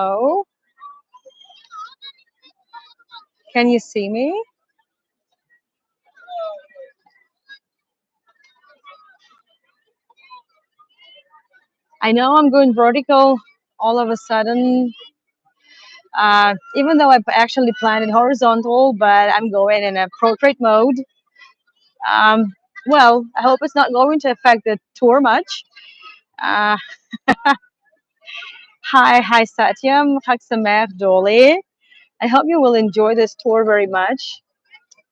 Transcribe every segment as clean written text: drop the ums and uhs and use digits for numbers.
Oh, can you see me? I know I'm going vertical all of a sudden, even though I actually planned it horizontal, but I'm going in a portrait mode. Um, well, I hope it's not going to affect the tour much. Uh, hi, Satyam, Chag Sameach, Dolly. I hope you will enjoy this tour very much.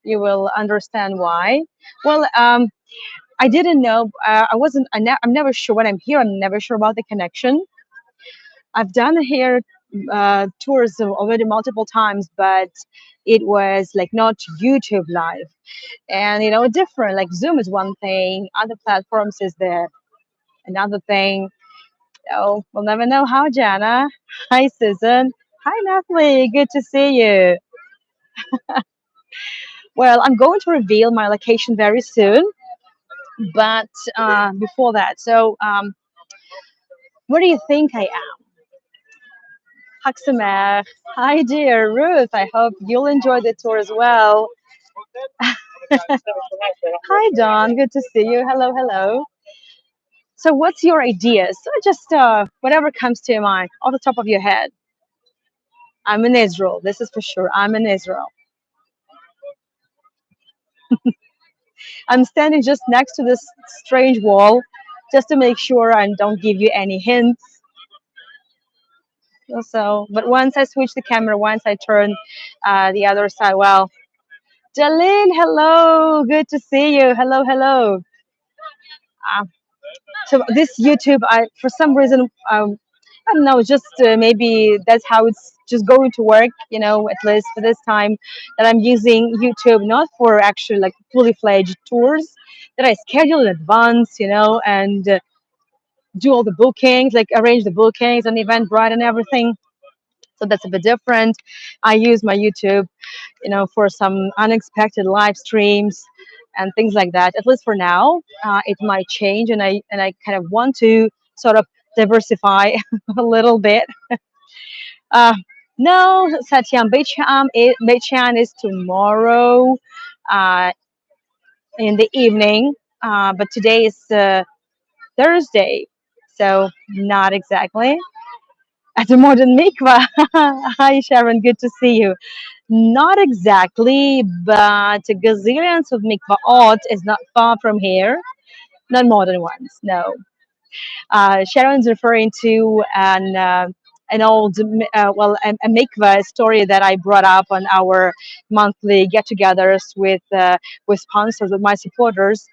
You will understand why. Well, I didn't know. I wasn't. I'm never sure when I'm here. I'm never sure about the connection. I've done here tours already multiple times, but it was like not YouTube live, and different. Like Zoom is one thing, other platforms is there another thing. Oh, we'll never know how. Jana, hi Susan, hi Natalie, good to see you. Well, I'm going to reveal my location very soon, but before that, where do you think I am? Haksamer. Hi, dear Ruth. I hope you'll enjoy the tour as well. Hi, Don. Good to see you. Hello, hello. So, what's your idea? So, just whatever comes to your mind, off the top of your head. I'm in Israel. This is for sure. I'm in Israel. I'm standing just next to this strange wall, just to make sure I don't give you any hints. So, but once I switch the camera, once I turn the other side, well, Jalene, hello, good to see you. Hello, hello. Uh, so this YouTube, I for some reason, I don't know, just maybe that's how it's just going to work. At least for this time that I'm using YouTube, not for actually like fully fledged tours that I schedule in advance, and do all the bookings, like arrange the bookings and Eventbrite and everything. So that's a bit different. I use my YouTube, for some unexpected live streams and things like that. At least for now, it might change, and I kind of want to sort of diversify a little bit. Uh, no, Satyam, Beichan is tomorrow uh, in the evening, but today is Thursday, so not exactly. At the modern mikvah. Hi, Sharon. Good to see you. Not exactly, but gazillions of mikvaot is not far from here. Not modern ones, no. Sharon's referring to an old, a mikvah story that I brought up on our monthly get-togethers with sponsors, with my supporters.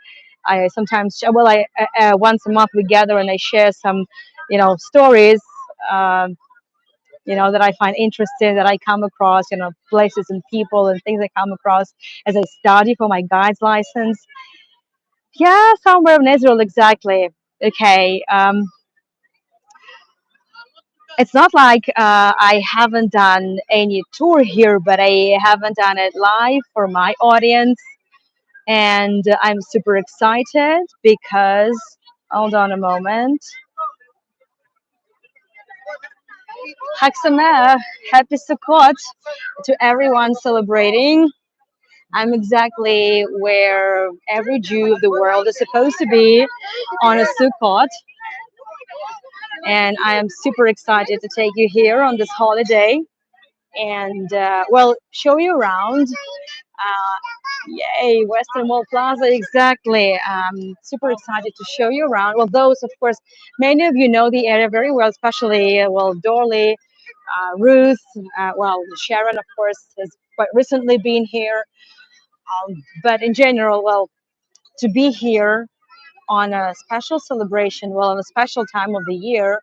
I sometimes, once a month we gather and I share some, stories. Um, that I find interesting, that I come across, places and people and things I come across as I study for my guide's license. Yeah, somewhere in Israel, exactly. Okay. It's not like I haven't done any tour here, but I haven't done it live for my audience. And I'm super excited because, hold on a moment. Chag Sameach, happy Sukkot to everyone celebrating. I'm exactly where every Jew of the world is supposed to be on a Sukkot. And I am super excited to take you here on this holiday and, show you around. Yay, Western Wall Plaza, exactly. Super excited to show you around. Well, those, of course, many of you know the area very well, especially, Dorley, Ruth, Sharon, of course, has quite recently been here. But in general, to be here on a special celebration, on a special time of the year,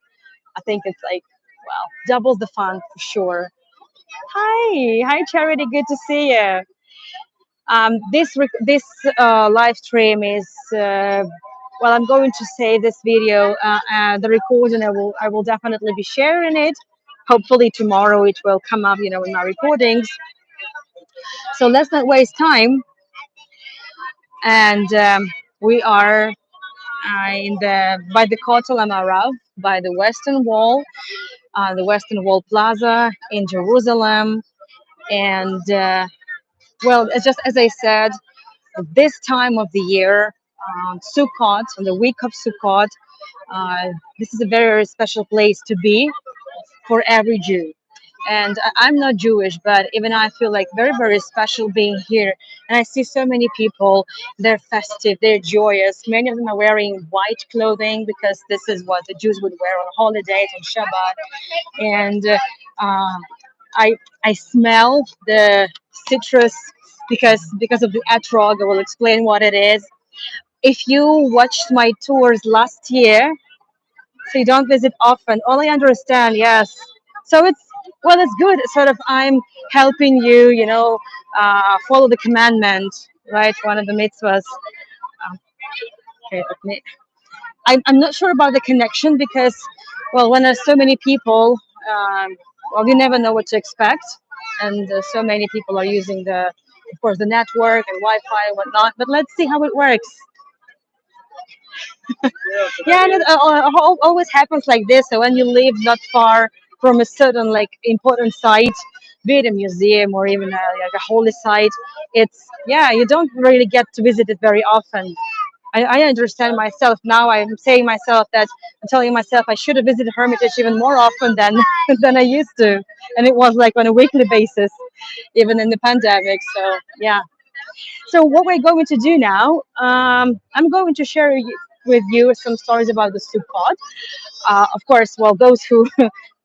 I think it's like, doubles the fun for sure. Hi, Charity, good to see you. This live stream is I'm going to say this video, the recording. I will definitely be sharing it. Hopefully tomorrow it will come up, in my recordings. So let's not waste time. And we are by the Kotel Amarav, by the Western Wall. the Western Wall Plaza in Jerusalem. And well, it's just as I said, this time of the year, Sukkot, on the week of Sukkot, uh, this is a very, very special place to be for every Jew. And I'm not Jewish, but even I feel like very, very special being here. And I see so many people, they're festive, they're joyous. Many of them are wearing white clothing because this is what the Jews would wear on holidays and Shabbat. And uh, I smell the citrus because of the etrog. I will explain what it is. If you watched my tours last year, so you don't visit often. All I understand, yes. So it's well, it's good. It's sort of I'm helping you, follow the commandment, right? One of the mitzvahs. Um, okay, let me. I'm not sure about the connection because, well, when there's so many people, well, you never know what to expect, and so many people are using of course, the network and Wi-Fi and whatnot. But let's see how it works. Yeah, and it always happens like this. So when you live not far from a certain like important site, be it a museum or even like a holy site, it's yeah, you don't really get to visit it very often. I understand myself now. I'm saying myself that I'm telling myself I should have visited Hermitage even more often than than I used to, and it was like on a weekly basis, even in the pandemic. So yeah. So what we're going to do now, I'm going to share with you some stories about the Sukkot. Of course, well, those who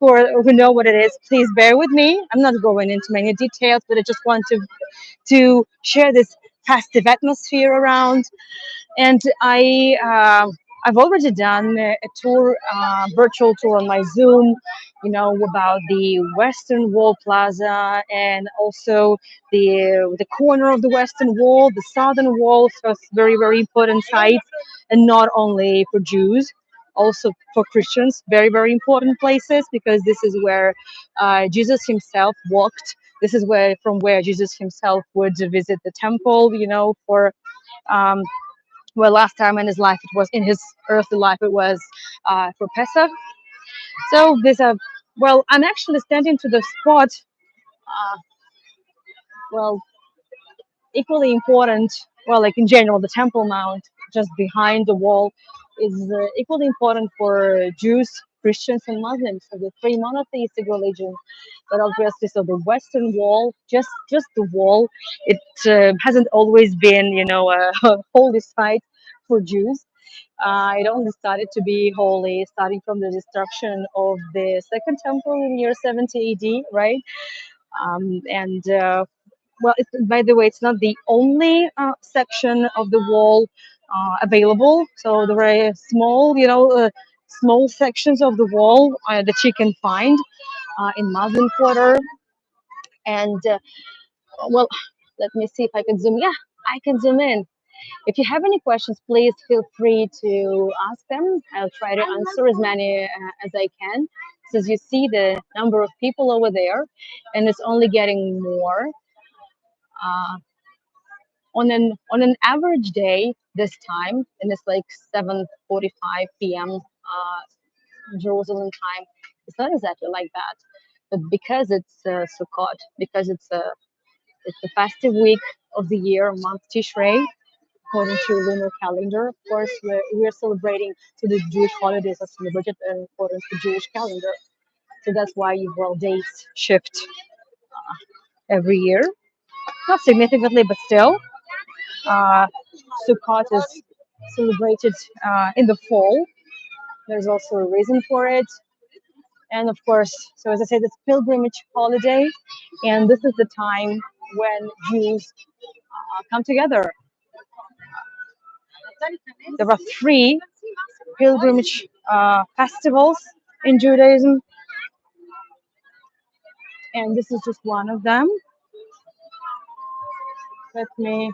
who know what it is, please bear with me. I'm not going into many details, but I just want to share this festive atmosphere around. And I've already done a tour, virtual tour on my Zoom, about the Western Wall Plaza and also the corner of the Western Wall, the Southern Wall. So it's very, very important sites, and not only for Jews, also for Christians. Very, very important places because this is where Jesus himself walked. This is where Jesus himself would visit the temple, for um, well, last time in his life, it was in his earthly life, it was for Pesach. So there's well, I'm actually standing to the spot, uh, well, equally important, well, like in general, the Temple Mount just behind the wall is equally important for Jews, Christians, and Muslims, so the three monotheistic religions. But obviously, so the Western Wall, just the wall, it hasn't always been, a holy site for Jews. It only started to be holy starting from the destruction of the Second Temple in year 70 AD, right? And well, by the way, it's not the only section of the wall available. So there are small, small sections of the wall that you can find in Muslim Quarter. And well, let me see if I can zoom. Yeah, I can zoom in. If you have any questions, please feel free to ask them. I'll try to answer as many as I can. So as you see the number of people over there, and it's only getting more. Uh, on an average day this time, and it's like 7:45 p.m. Jerusalem time. It's not exactly like that, but because it's Sukkot, because it's the festive week of the year, month Tishrei, according to lunar calendar. Of course, we're celebrating to the Jewish holidays are celebrated according to Jewish calendar. So that's why well dates shift every year, not significantly, but still. Uh, Sukkot is celebrated in the fall. There's also a reason for it. And of course, so as I said, it's pilgrimage holiday, and this is the time when Jews come together. There are three pilgrimage festivals in Judaism, and this is just one of them. Let me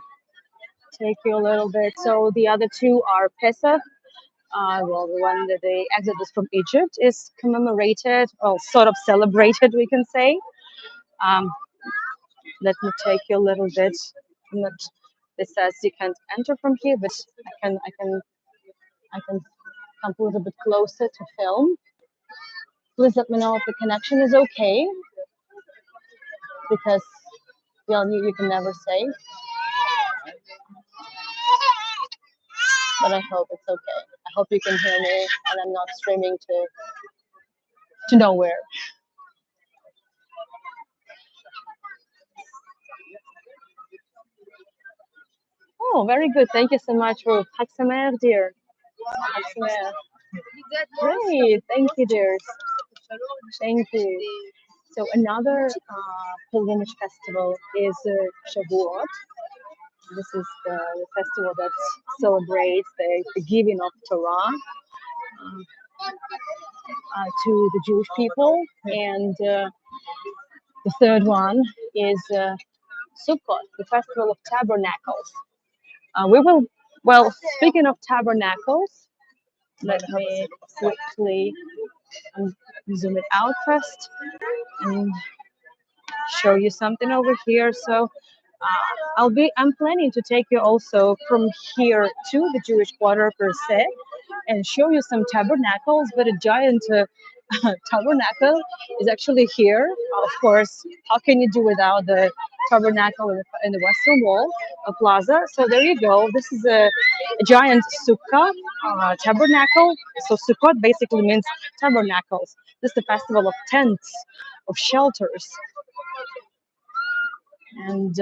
take you a little bit. So the other two are Pesach. Well, the one that the Exodus from Egypt is commemorated, or sort of celebrated, we can say. Um, Let me take you a little bit. Not, it says you can't enter from here, but I can come a little bit closer to film. Please let me know if the connection is okay, because well, you can never say, but I hope it's okay. I hope you can hear me and I'm not streaming to nowhere. Oh, very good. Thank you so much, Ruth. Haksamer, dear. Haksamer. Great. Thank you, dears. Thank you. So another pilgrimage festival is Shavuot. This is the festival that celebrates the giving of Torah to the Jewish people. And the third one is Sukkot, the festival of tabernacles. We will, well, speaking of tabernacles, let me quickly zoom it out first and show you something over here. So I'm planning to take you also from here to the Jewish quarter per se and show you some tabernacles, but a giant tabernacle is actually here. Of course, how can you do without the tabernacle in the western wall, a plaza? So there you go. This is a giant sukkah tabernacle. So Sukkot basically means tabernacles. This is the festival of tents, of shelters. And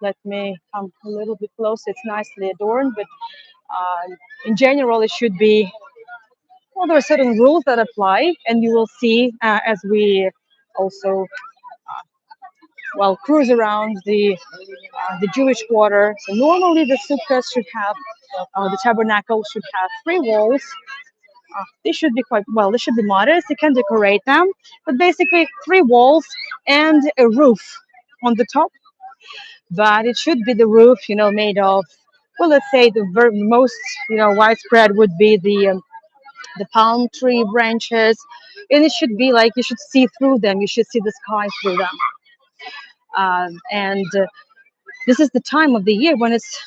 let me come a little bit closer. It's nicely adorned, but in general, it should be. Well, there are certain rules that apply, and you will see as we also cruise around the Jewish quarter. So normally the sukkah should have the tabernacle should have three walls. They should be quite well. They should be modest. You can decorate them, but basically three walls and a roof on the top. But it should be the roof, made of. Well, let's say the most, widespread would be the palm tree branches, and it should be like you should see through them. You should see the sky through them. And this is the time of the year when it's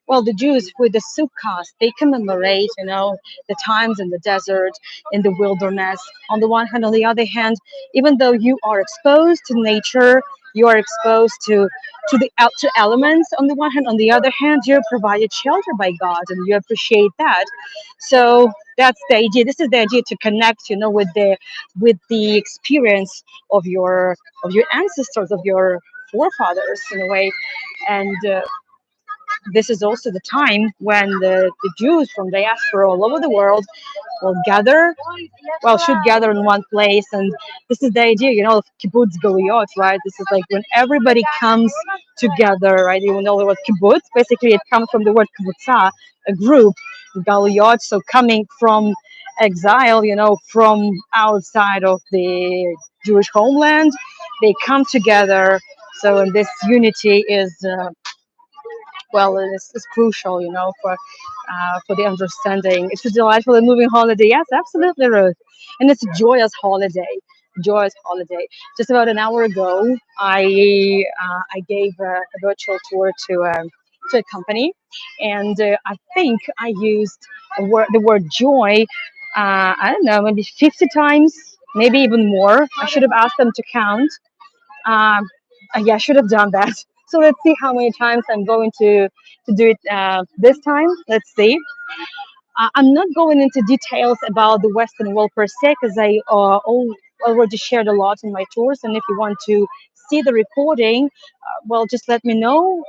the Jews with the Sukkot, they commemorate, the times in the desert, in the wilderness. On the one hand, on the other hand, even though you are exposed to nature, you are exposed to the to elements. On the one hand, on the other hand, you're provided shelter by God, and you appreciate that. So that's the idea. This is the idea to connect, with the experience of your ancestors, of your forefathers, in a way, and. This is also the time when the Jews from diaspora all over the world will gather, should gather in one place. And this is the idea, of kibbutz galuyot, right? This is like when everybody comes together, right? You know the word kibbutz. Basically, it comes from the word kibbutza, a group, galuyot. So coming from exile, from outside of the Jewish homeland, they come together. So, and this unity is. It's crucial, for the understanding. It's a delightful and moving holiday. Yes, absolutely, Ruth. And it's a joyous holiday. Joyous holiday. Just about an hour ago, I gave a virtual tour to a company, and I think I used the word joy. I don't know, maybe 50 times, maybe even more. I should have asked them to count. Um, yeah, I should have done that. So let's see how many times I'm going to do it this time. Let's see. I'm not going into details about the Western Wall per se, because I already shared a lot in my tours. And if you want to see the recording, just let me know.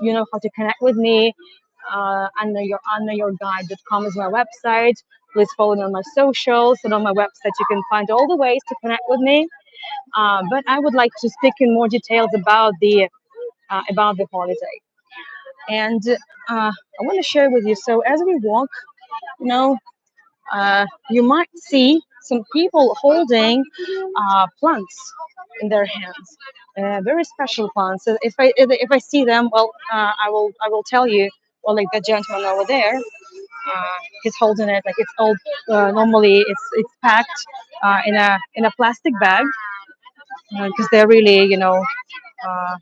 You know how to connect with me. AnnaYourGuide.com is my website. Please follow me on my socials, and on my website you can find all the ways to connect with me. But I would like to speak in more details about the holiday, and I want to share with you. So as we walk, you know, you might see some people holding plants in their hands, very special plants. So if I see them, I will tell you. Well, like the gentleman over there, he's holding it like it's all. Normally, it's packed in a plastic bag, because they're really, uh,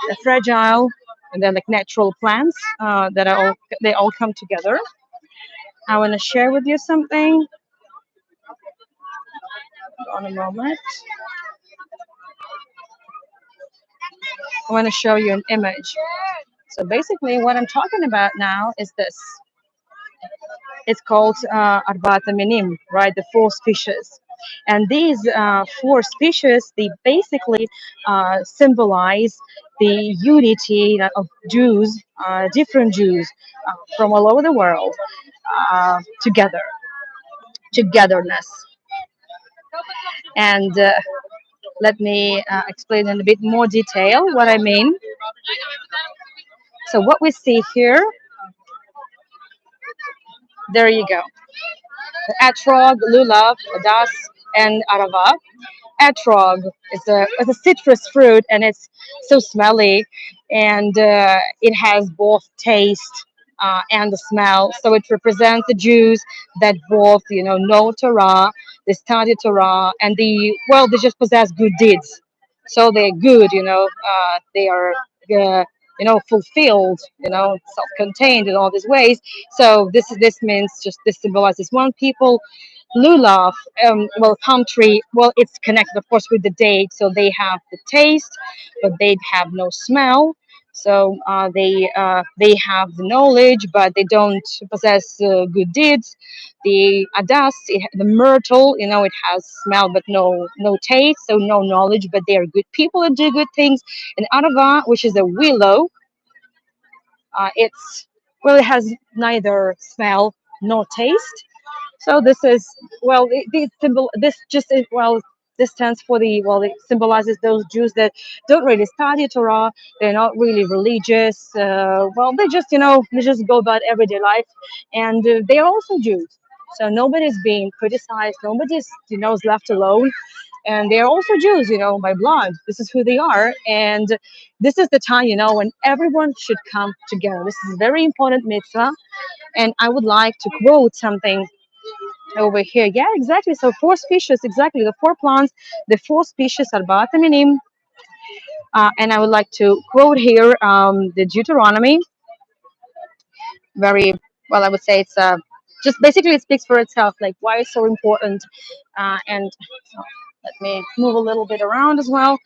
they're fragile, and they're like natural plants that are all they all come together. I want to share with you something. On a moment, I want to show you an image. So basically, what I'm talking about now is this. It's called Arbata Minim, right? The four species. And these four species, they basically symbolize the unity of Jews, different Jews from all over the world, together, togetherness. And let me explain in a bit more detail what I mean. So what we see here, there you go. The etrog, lulav, adas, and arava. Etrog is a citrus fruit, and it's so smelly, and it has both taste and the smell. So it represents the Jews that both, know Torah, they study Torah, and they just possess good deeds. So they're good, they are. Fulfilled, self-contained in all these ways. So this means just this symbolizes one people. Lulav, palm tree, it's connected, of course, with the date. So they have the taste, but they have no smell. So they have the knowledge, but they don't possess good deeds. The adas, the myrtle, it has smell but no taste, so no knowledge, but they are good people and do good things. And arava, which is a willow, it has neither smell nor taste. So this is the symbol. This just is, this stands for it symbolizes those Jews that don't really study Torah. They're not really religious. They just go about everyday life, and they are also Jews. So nobody's being criticized. Nobody's is left alone, and they're also Jews, by blood. This is who they are, and this is the time, when everyone should come together. This is a very important mitzvah, and I would like to quote something over here. Yeah, exactly. So four species, exactly. The four plants, the four species are Bataminim. And I would like to quote here the Deuteronomy. Very well, I would say it's just basically it speaks for itself, like why it's so important. And let me move a little bit around as well.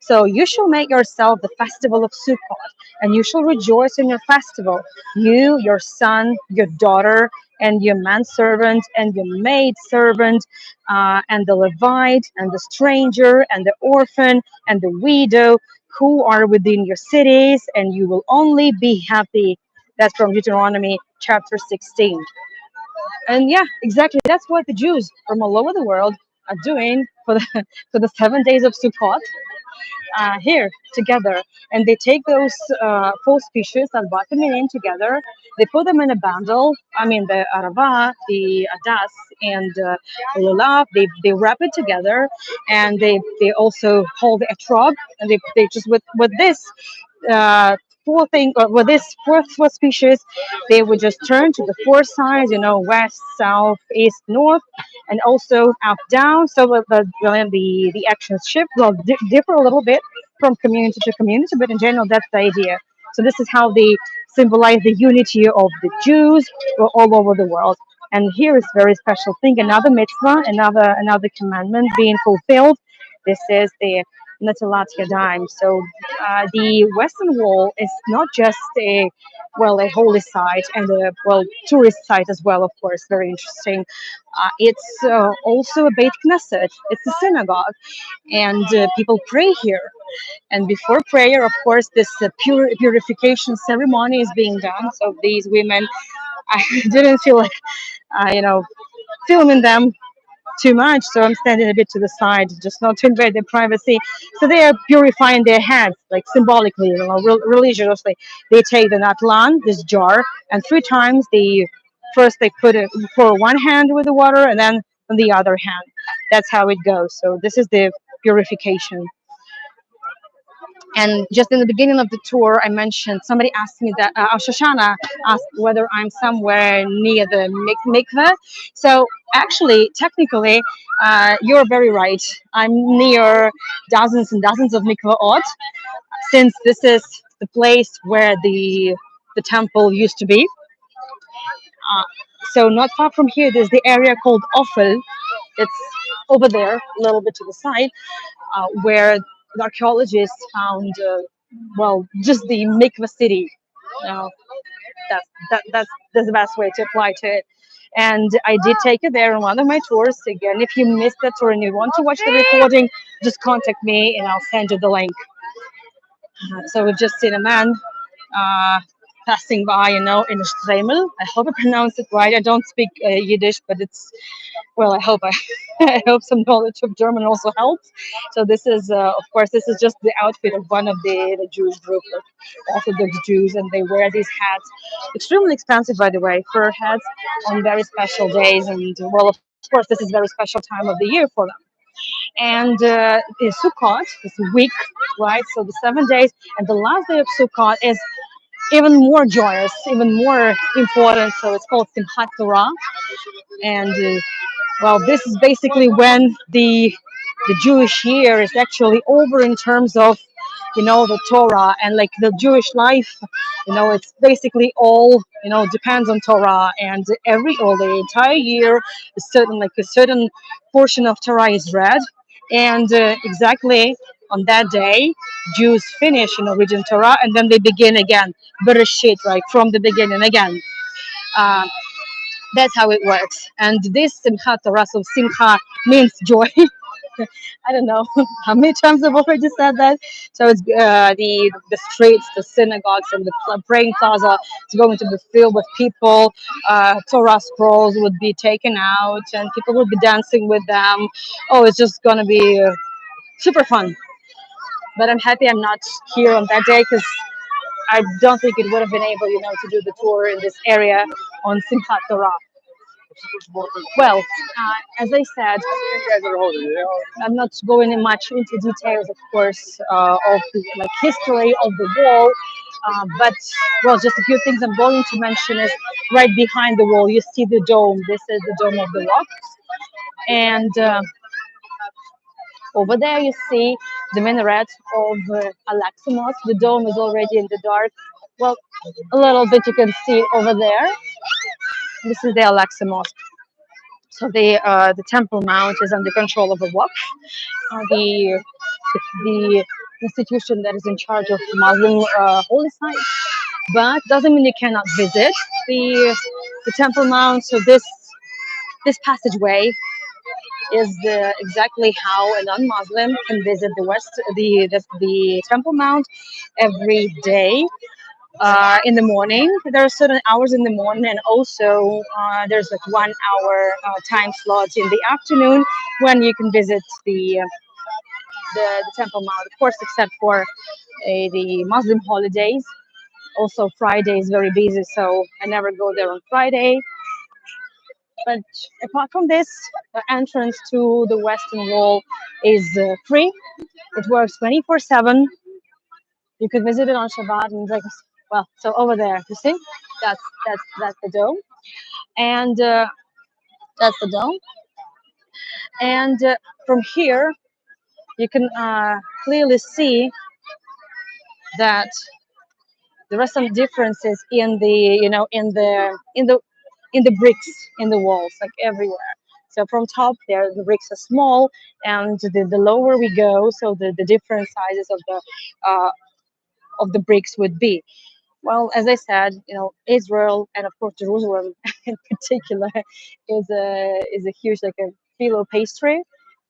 So you shall make yourself the festival of Sukkot, and you shall rejoice in your festival, you, your son, your daughter, and your manservant, and your maid servant, and the Levite, and the stranger, and the orphan, and the widow, who are within your cities, and you will only be happy. That's from Deuteronomy chapter 16. And yeah, exactly. That's what the Jews from all over the world are doing for the for the 7 days of Sukkot here together. And they take those four species and brought them in together. They put them in a bundle. I mean, the arava, the adas, and the lulav. They wrap it together, and they also hold the etrog, and they just with this. With this four species, they would just turn to the four sides, west, south, east, north, and also up, down. So the actions shift will differ a little bit from community to community, but in general, that's the idea. So this is how they symbolize the unity of the Jews all over the world. And here is very special thing, another mitzvah, another commandment being fulfilled. This is the Natalat Yadayim. So the Western Wall is not just a holy site and a tourist site as well, of course, very interesting. It's also a Beit Knesset. It's a synagogue, and people pray here. And before prayer, of course, this purification ceremony is being done. So these women, I didn't feel like, filming them too much, so I'm standing a bit to the side, just not to invade their privacy. So they are purifying their hands, like symbolically, religiously. They take the natlan, this jar, and three times first they put it for one hand with the water, and then on the other hand. That's how it goes. So this is the purification. And just in the beginning of the tour, I mentioned somebody asked me that Shoshana asked whether I'm somewhere near the mikveh. So actually, technically, you're very right. I'm near dozens and dozens of mikvaot, since this is the place where the temple used to be. So not far from here, there's the area called Ophel. It's over there, a little bit to the side, where the archaeologists found, well, just the mikvah city. You know, that's the best way to apply to it. And I did take it there on one of my tours. Again, if you missed that tour and you want to watch the recording, just contact me and I'll send you the link. So we've just seen a man uh, passing by, in a Stremel. I hope I pronounced it right. I don't speak Yiddish, but it's, well, I hope I hope some knowledge of German also helps. So this is, of course, this is just the outfit of one of the Jewish group, like Orthodox Jews, and they wear these hats, extremely expensive, by the way, fur hats on very special days, and well, of course, this is a very special time of the year for them. And the Sukkot is a week, right? So the 7 days, and the last day of Sukkot is even more joyous, even more important. So it's called Simchat Torah, and well, this is basically when the Jewish year is actually over in terms of, the Torah and like the Jewish life. It's basically all, depends on Torah, and every or the entire year, a certain portion of Torah is read, and exactly on that day, Jews finish, reading Torah, and then they begin again, Bereshit, right, from the beginning again. Uh, that's how it works. And this Simchat Torah, so Simcha means joy. I don't know how many times I've already said that. So it's the streets, the synagogues, and the praying plaza is going to be filled with people. Torah scrolls would be taken out, and people will be dancing with them. Oh, it's just gonna be super fun. But I'm happy I'm not here on that day because I don't think it would have been able, to do the tour in this area on Simchat Torah. Well, as I said, I'm not going in much into details, of course, of the history of the wall. But well, just a few things I'm going to mention is right behind the wall. You see the dome. This is the Dome of the Rock, and over there you see the minaret of Al-Aqsa Mosque. The dome is already in the dark. Well, a little bit you can see over there. This is the Al-Aqsa Mosque. So the Temple Mount is under control of a Waqf, the institution that is in charge of Muslim holy sites. But doesn't mean you cannot visit the Temple Mount. So this passageway is exactly how a non-Muslim can visit the Temple Mount every day. In the morning, there are certain hours in the morning, and also there's like 1 hour time slot in the afternoon when you can visit the Temple Mount. Of course, except for the Muslim holidays. Also, Friday is very busy, so I never go there on Friday. But apart from this, the entrance to the Western Wall is free. It works 24/7. You could visit it on Shabbat and like, well, so over there, you see, that's the dome, and that's the dome, and from here you can clearly see that there are some differences in the in the bricks in the walls, like everywhere. So from top there, the bricks are small, and the lower we go, so the different sizes of the bricks would be. Well, as I said, Israel and of course Jerusalem in particular is a huge like a phyllo pastry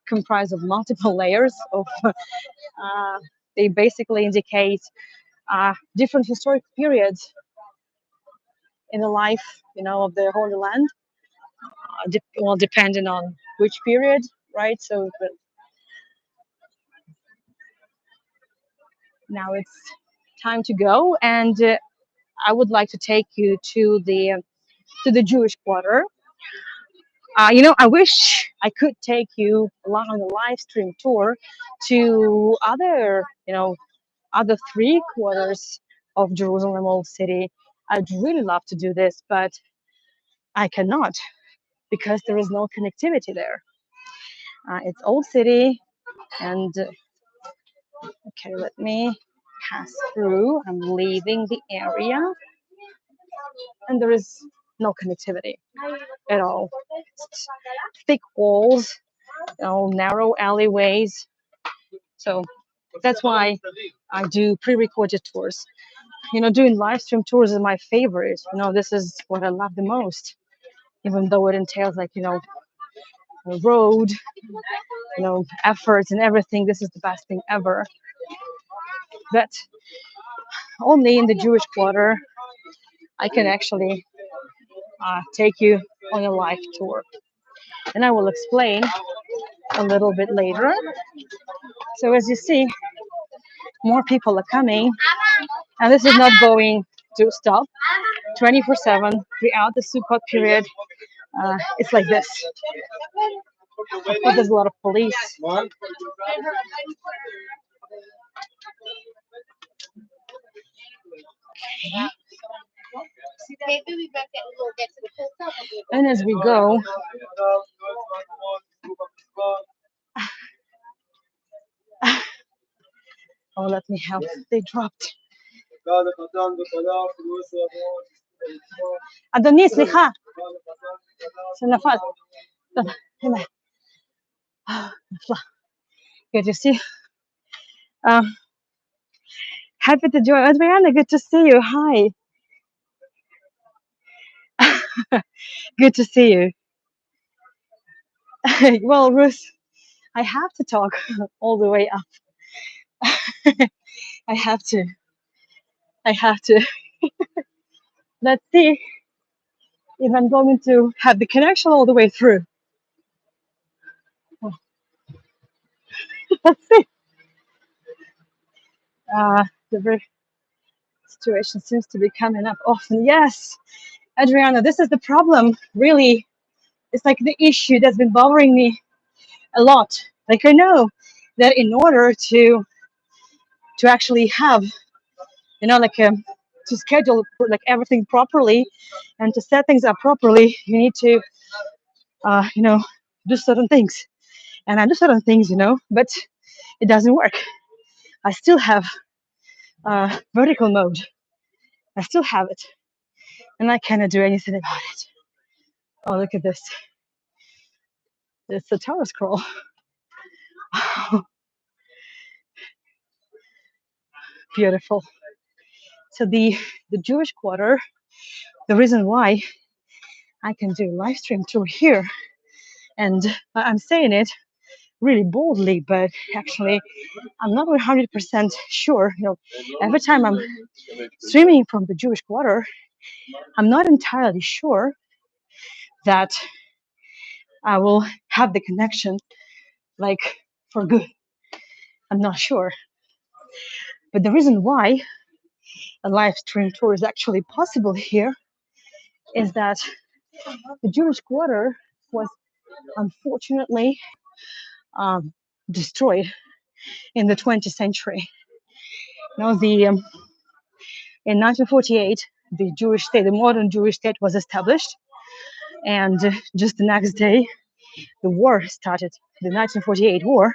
comprised of multiple layers of. They basically indicate different historic periods in the life, of the Holy Land. Well, depending on which period, right? So now it's time to go, and I would like to take you to the Jewish quarter. I wish I could take you along on a live stream tour to other three quarters of Jerusalem Old City. I'd really love to do this, but I cannot because there is no connectivity there. It's Old City, and okay, let me pass through. I'm leaving the area, and there is no connectivity at all. Thick walls, narrow alleyways. So that's why I do pre-recorded tours. Doing live stream tours is my favorite. This is what I love the most, even though it entails like, a road, efforts and everything. This is the best thing ever. But only in the Jewish quarter, I can actually take you on a live tour. And I will explain a little bit later. So as you see, more people are coming, and this is not going to stop 24/7 throughout the Sukkot period. It's like this. Of course, there's a lot of police. And as we go, oh, let me help. They dropped. אדוני, סליחה. שנפל. טוב, הנה. נפלה. Good to see. Happy to join. Adriana, good to see you. Hi. Good to see you. Well, Ruth, I have to talk all the way up. I have to. Let's see if I'm going to have the connection all the way through. Let's see. The situation seems to be coming up often. Yes, Adriana, this is the problem. Really, it's like the issue that's been bothering me a lot. Like I know that in order to actually have, like to schedule like everything properly and to set things up properly, you need to, do certain things. And I do certain things, but it doesn't work. I still have vertical mode. I still have it, and I cannot do anything about it. Oh, look at this! It's a tower scroll. Beautiful. So the Jewish quarter, the reason why I can do live stream tour here, and I'm saying it really boldly, but actually I'm not 100% sure. Every time I'm streaming from the Jewish quarter, I'm not entirely sure that I will have the connection like for good. I'm not sure. But the reason why a live stream tour is actually possible here is that the Jewish quarter was unfortunately destroyed in the 20th century. In 1948, the Jewish state, the modern Jewish state, was established, and just the next day, the war started. The 1948 war.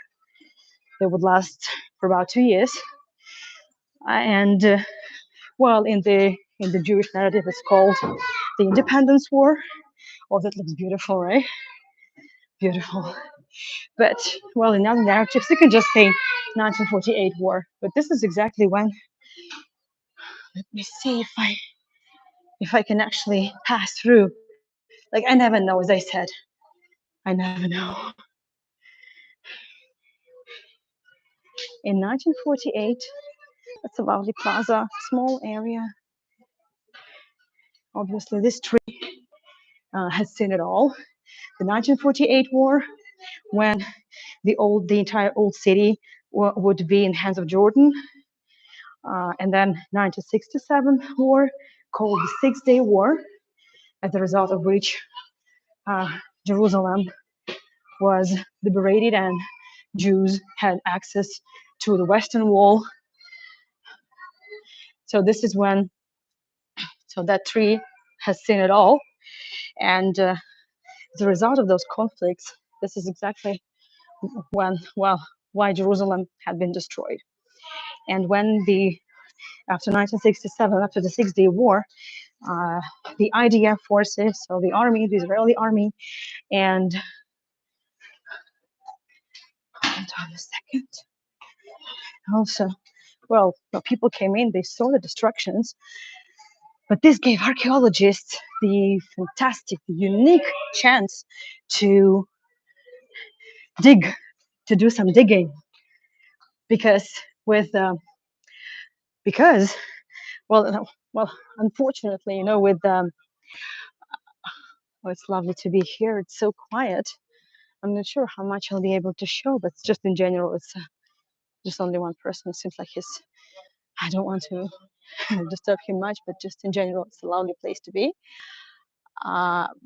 That would last for about 2 years, and well, in the Jewish narrative, it's called the Independence War. Oh, that looks beautiful, right? Beautiful. But well, in other narratives, you can just say 1948 war. But this is exactly when. Let me see if I can actually pass through. Like I never know, as I said, I never know. In 1948, it's a lovely plaza, small area. Obviously, this tree has seen it all. The 1948 war, when the entire old city would be in hands of Jordan, and then 1967 war, called the Six-Day War, as a result of which Jerusalem was liberated and Jews had access to the Western Wall. So this is when, so that tree has seen it all, and as a result of those conflicts, this is exactly when, well, why Jerusalem had been destroyed. And when after 1967, after the Six-Day War, the IDF forces, so the army, the Israeli army, and Hold on a second. Also, well, people came in, they saw the destructions, but this gave archaeologists the fantastic, unique chance to dig, to do some digging, because with because well, unfortunately, with oh, it's lovely to be here. It's so quiet. I'm not sure how much I'll be able to show, but just in general, it's just only one person. It seems like he's. I don't want to disturb him much, but just in general, it's a lovely place to be.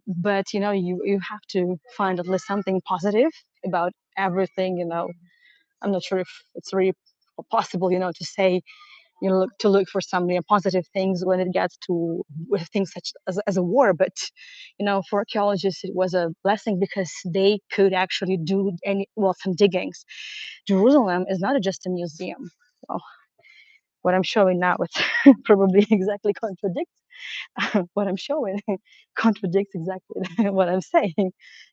But you have to find at least something positive about everything. I'm not sure if it's really possible, to say, to look for some positive things when it gets to with things such as a war. But for archaeologists, it was a blessing because they could actually do some diggings. Jerusalem is not just a museum. Well, what I'm showing now, it's probably exactly contradicts what I'm showing, contradicts exactly what I'm saying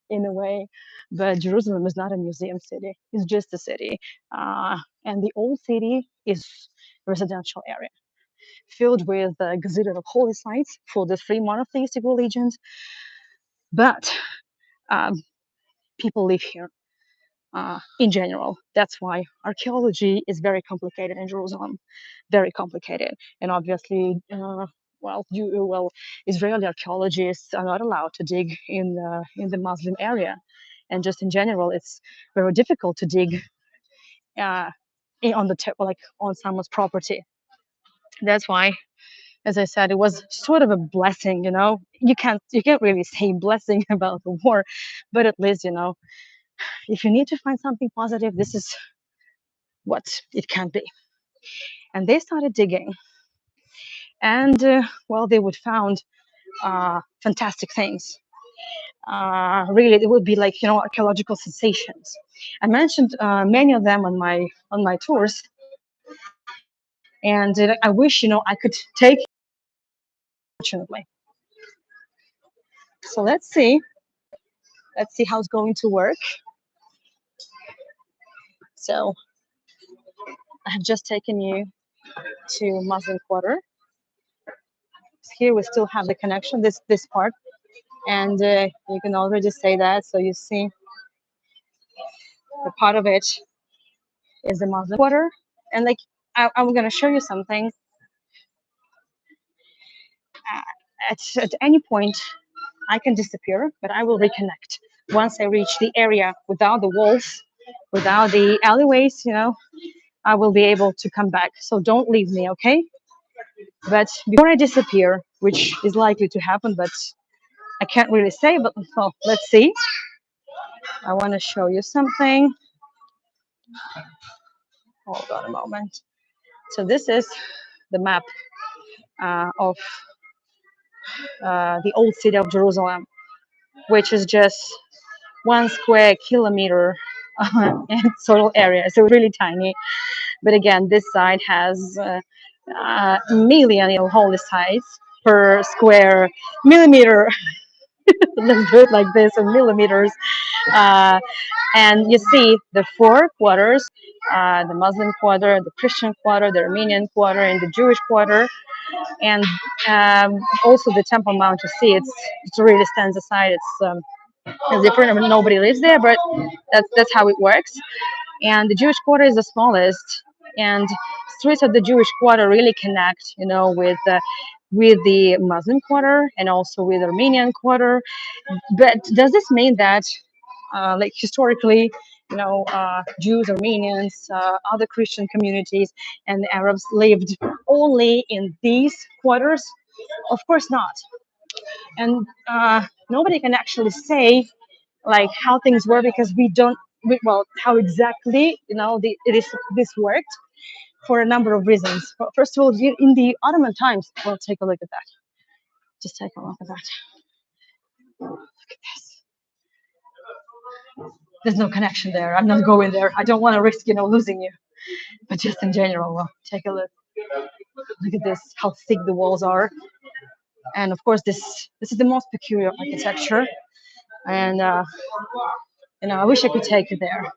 in a way. But Jerusalem is not a museum city, it's just a city. And the old city is a residential area filled with gazetted of holy sites for the three monotheistic religions. But um, people live here in general. That's why archaeology is very complicated in Jerusalem, very complicated. And obviously, Israeli archaeologists are not allowed to dig in the Muslim area, and just in general, it's very difficult to dig on someone's property. That's why, as I said, it was sort of a blessing. You can't really say blessing about the war, but at least if you need to find something positive, this is what it can be. And they started digging, and they would found fantastic things. Really, it would be like archaeological sensations. I mentioned many of them on my tours, and I wish I could take. Fortunately, so let's see how it's going to work. So I have just taken you to Muslim Quarter. Here we still have the connection, this part, and you can already say that. So you see, the part of it is the Muslim Quarter, and like I'm gonna show you something. At any point, I can disappear, but I will reconnect once I reach the area without the walls, without the alleyways. I will be able to come back. So don't leave me, okay? But before I disappear, which is likely to happen, but I can't really say, but well, let's see. I want to show you something. Hold on a moment. So this is the map of the old city of Jerusalem, which is just 1 square kilometer in total area. So really tiny. But again, this side has million holy sites per square millimeter. Let's do it like this in millimeters. Uh, and you see the four quarters, the Muslim quarter, the Christian quarter, the Armenian quarter, and the Jewish quarter. And also the Temple Mount, you see, it really stands aside. It's different. I mean, nobody lives there, but that's how it works. And the Jewish quarter is the smallest, and streets of the Jewish quarter really connect, with the Muslim quarter and also with Armenian quarter. But does this mean that, like historically, Jews, Armenians, other Christian communities, and the Arabs lived only in these quarters? Of course not. And nobody can actually say like how things were because we don't. How exactly this worked for a number of reasons. Well, first of all, in the Ottoman times, well, take a look at that. Just take a look at that. Look at this. There's no connection there. I'm not going there. I don't want to risk, losing you. But just in general, well, take a look. Look at this, how thick the walls are. And of course, this is the most peculiar architecture. And I wish I could take you there.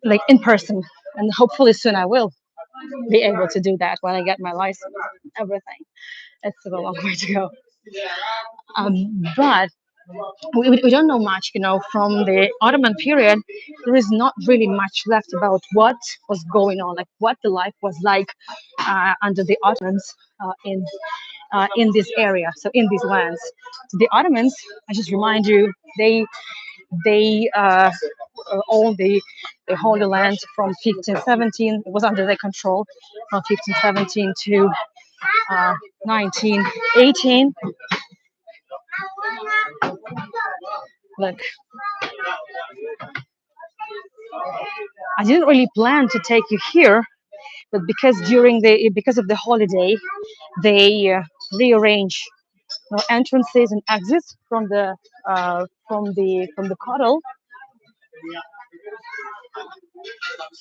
like in person, and hopefully soon I will be able to do that when I get my license. Everything. It's still a long way to go. But we don't know much, from the Ottoman period. There is not really much left about what was going on, like what the life was like under the Ottomans in this area, so in these lands. So the Ottomans, I just remind you, they owned the Holy Land from 1517. It was under their control from 1517 to 1918. Look, I didn't really plan to take you here, but because of the holiday, they rearrange entrances and exits from the caudal.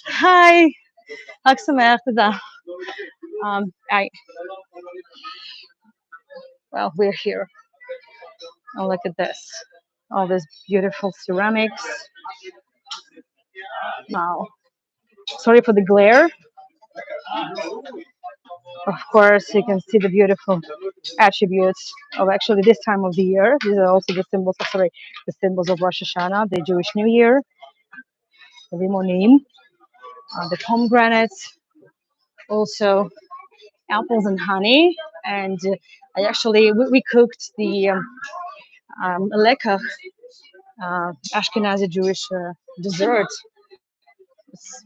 Hi, חג שמח, תודה. I Well, we're here. Oh, look at this! All this beautiful ceramics. Wow. Sorry for the glare. Of course, you can see the beautiful attributes of actually this time of the year. These are also the symbols of Rosh Hashanah, the Jewish New Year, the Rimonim, the pomegranates, also apples and honey. And we cooked the lekach, Ashkenazi Jewish dessert. It's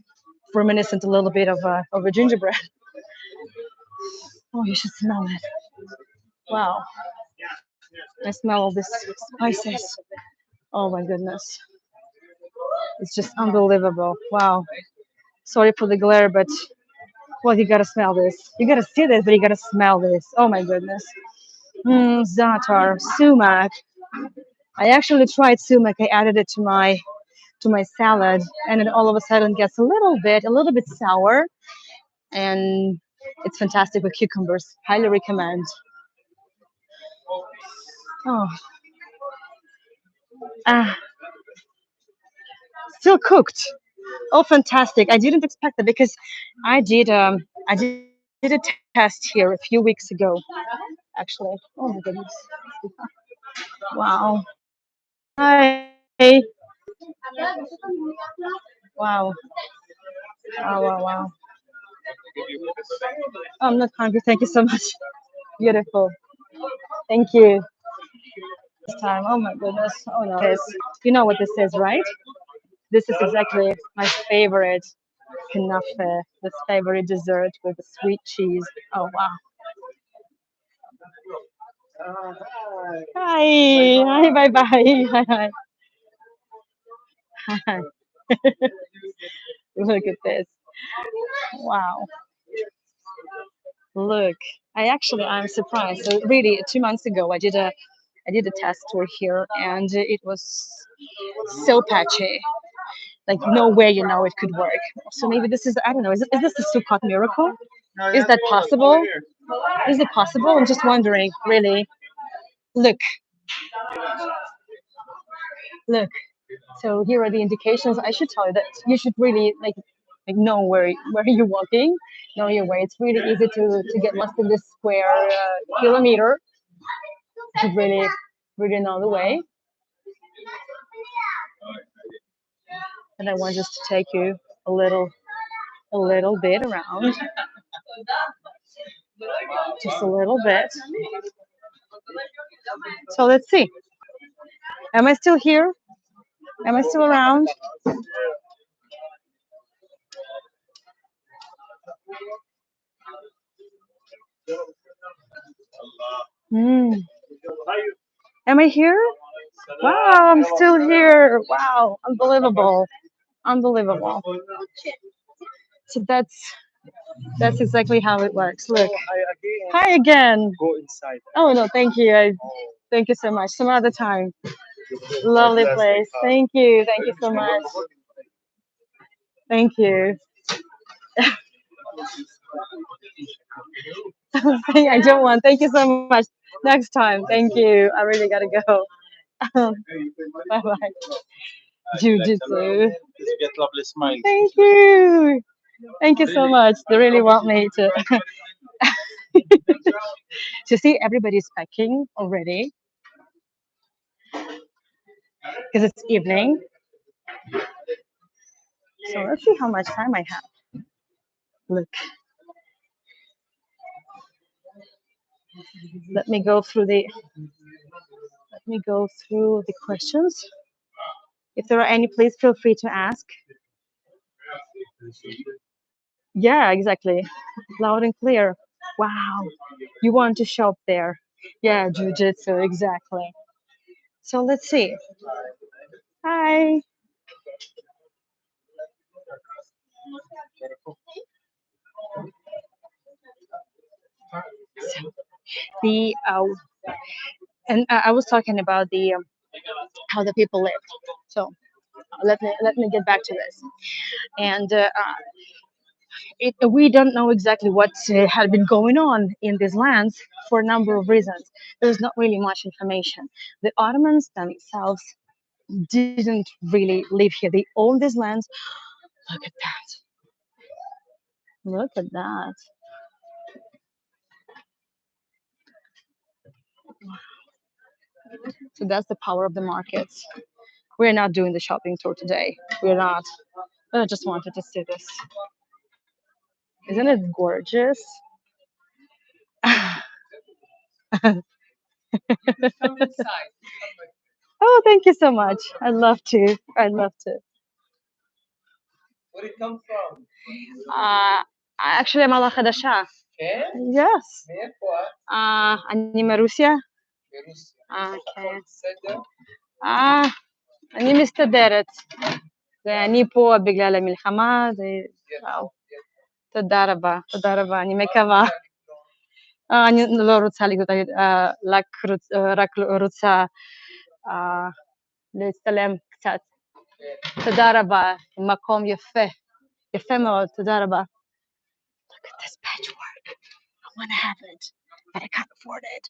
reminiscent a little bit of a gingerbread. Oh, you should smell it. Wow. I smell all these spices. Oh my goodness. It's just unbelievable. Wow. Sorry for the glare, but well, you gotta smell this. You gotta see this, but you gotta smell this. Oh my goodness. Za'atar, sumac. I actually tried sumac. I added it to my salad, and it all of a sudden gets a little bit sour, and it's fantastic with cucumbers. Highly recommend. Oh, ah, still cooked. Oh, fantastic! I didn't expect that because I did a test here a few weeks ago, actually. Oh my goodness! Wow. Hi. Wow. Wow. Wow. Wow. I'm not hungry. Thank you so much. Beautiful. Thank you. This time. Oh my goodness. Oh no. You know what this is, right? This is exactly my favorite knafe, this favorite dessert with the sweet cheese. Oh wow. Hi. Hi. Bye bye. Hi. Hi. Hi. Look at this. Wow. Look. I'm surprised. So really, 2 months ago, I did a test tour here, and it was so patchy. Like no way, it could work. So maybe this is, I don't know. Is this the Sukkot miracle? Is that possible? Is it possible? I'm just wondering. Really. Look, look. So here are the indications. I should tell you that you should really like know where you're walking, know your way. It's really easy to get lost in this square kilometer. You should really know the way. And I want just to take you a little bit around, just a little bit. So let's see. Am I still here? Am I still around? Hmm. Am I here? Wow, I'm still here. Wow, unbelievable. Unbelievable. So that's exactly how it works. Look. Hi again. Oh no, thank you. Thank you so much. Some other time. Lovely place. Thank you. Thank you so much. Thank you. I don't want. Thank you so much. Next time. Thank you. I really gotta go. Bye bye. Jiu-jitsu. Thank you. Thank you so much. They really want me to. So see, everybody's packing already because it's evening. So let's see how much time I have. Look, let me go through the questions. If there are any, please feel free to ask. Yeah, exactly. Loud and clear. Wow. You want to shop there? Yeah, jiu-jitsu, exactly. So let's see. Hi. The and I was talking about the how the people live. So let me get back to this. And we don't know exactly what had been going on in these lands for a number of reasons. There's not really much information. The Ottomans themselves didn't really live here. They own these lands. Look at that. Look at that. So that's the power of the markets. We're not doing the shopping tour today. We're not. But I just wanted to see this. Isn't it gorgeous? Oh, thank you so much. I'd love to. I'd love to. Actually, I'm Ala Khadasha. Yes. אני מרוסיה. כן. אני מסתדרת. ואני פה בגלל המלחמה. וואו. תודה רבה. תודה רבה. אני מקווה. אני לא רוצה לקנות, רק רוצה להצטלם קצת. תודה רבה. מקום יפה. יפה מאוד. תודה רבה. Look at this patchwork. I want to have it, but I can't afford it.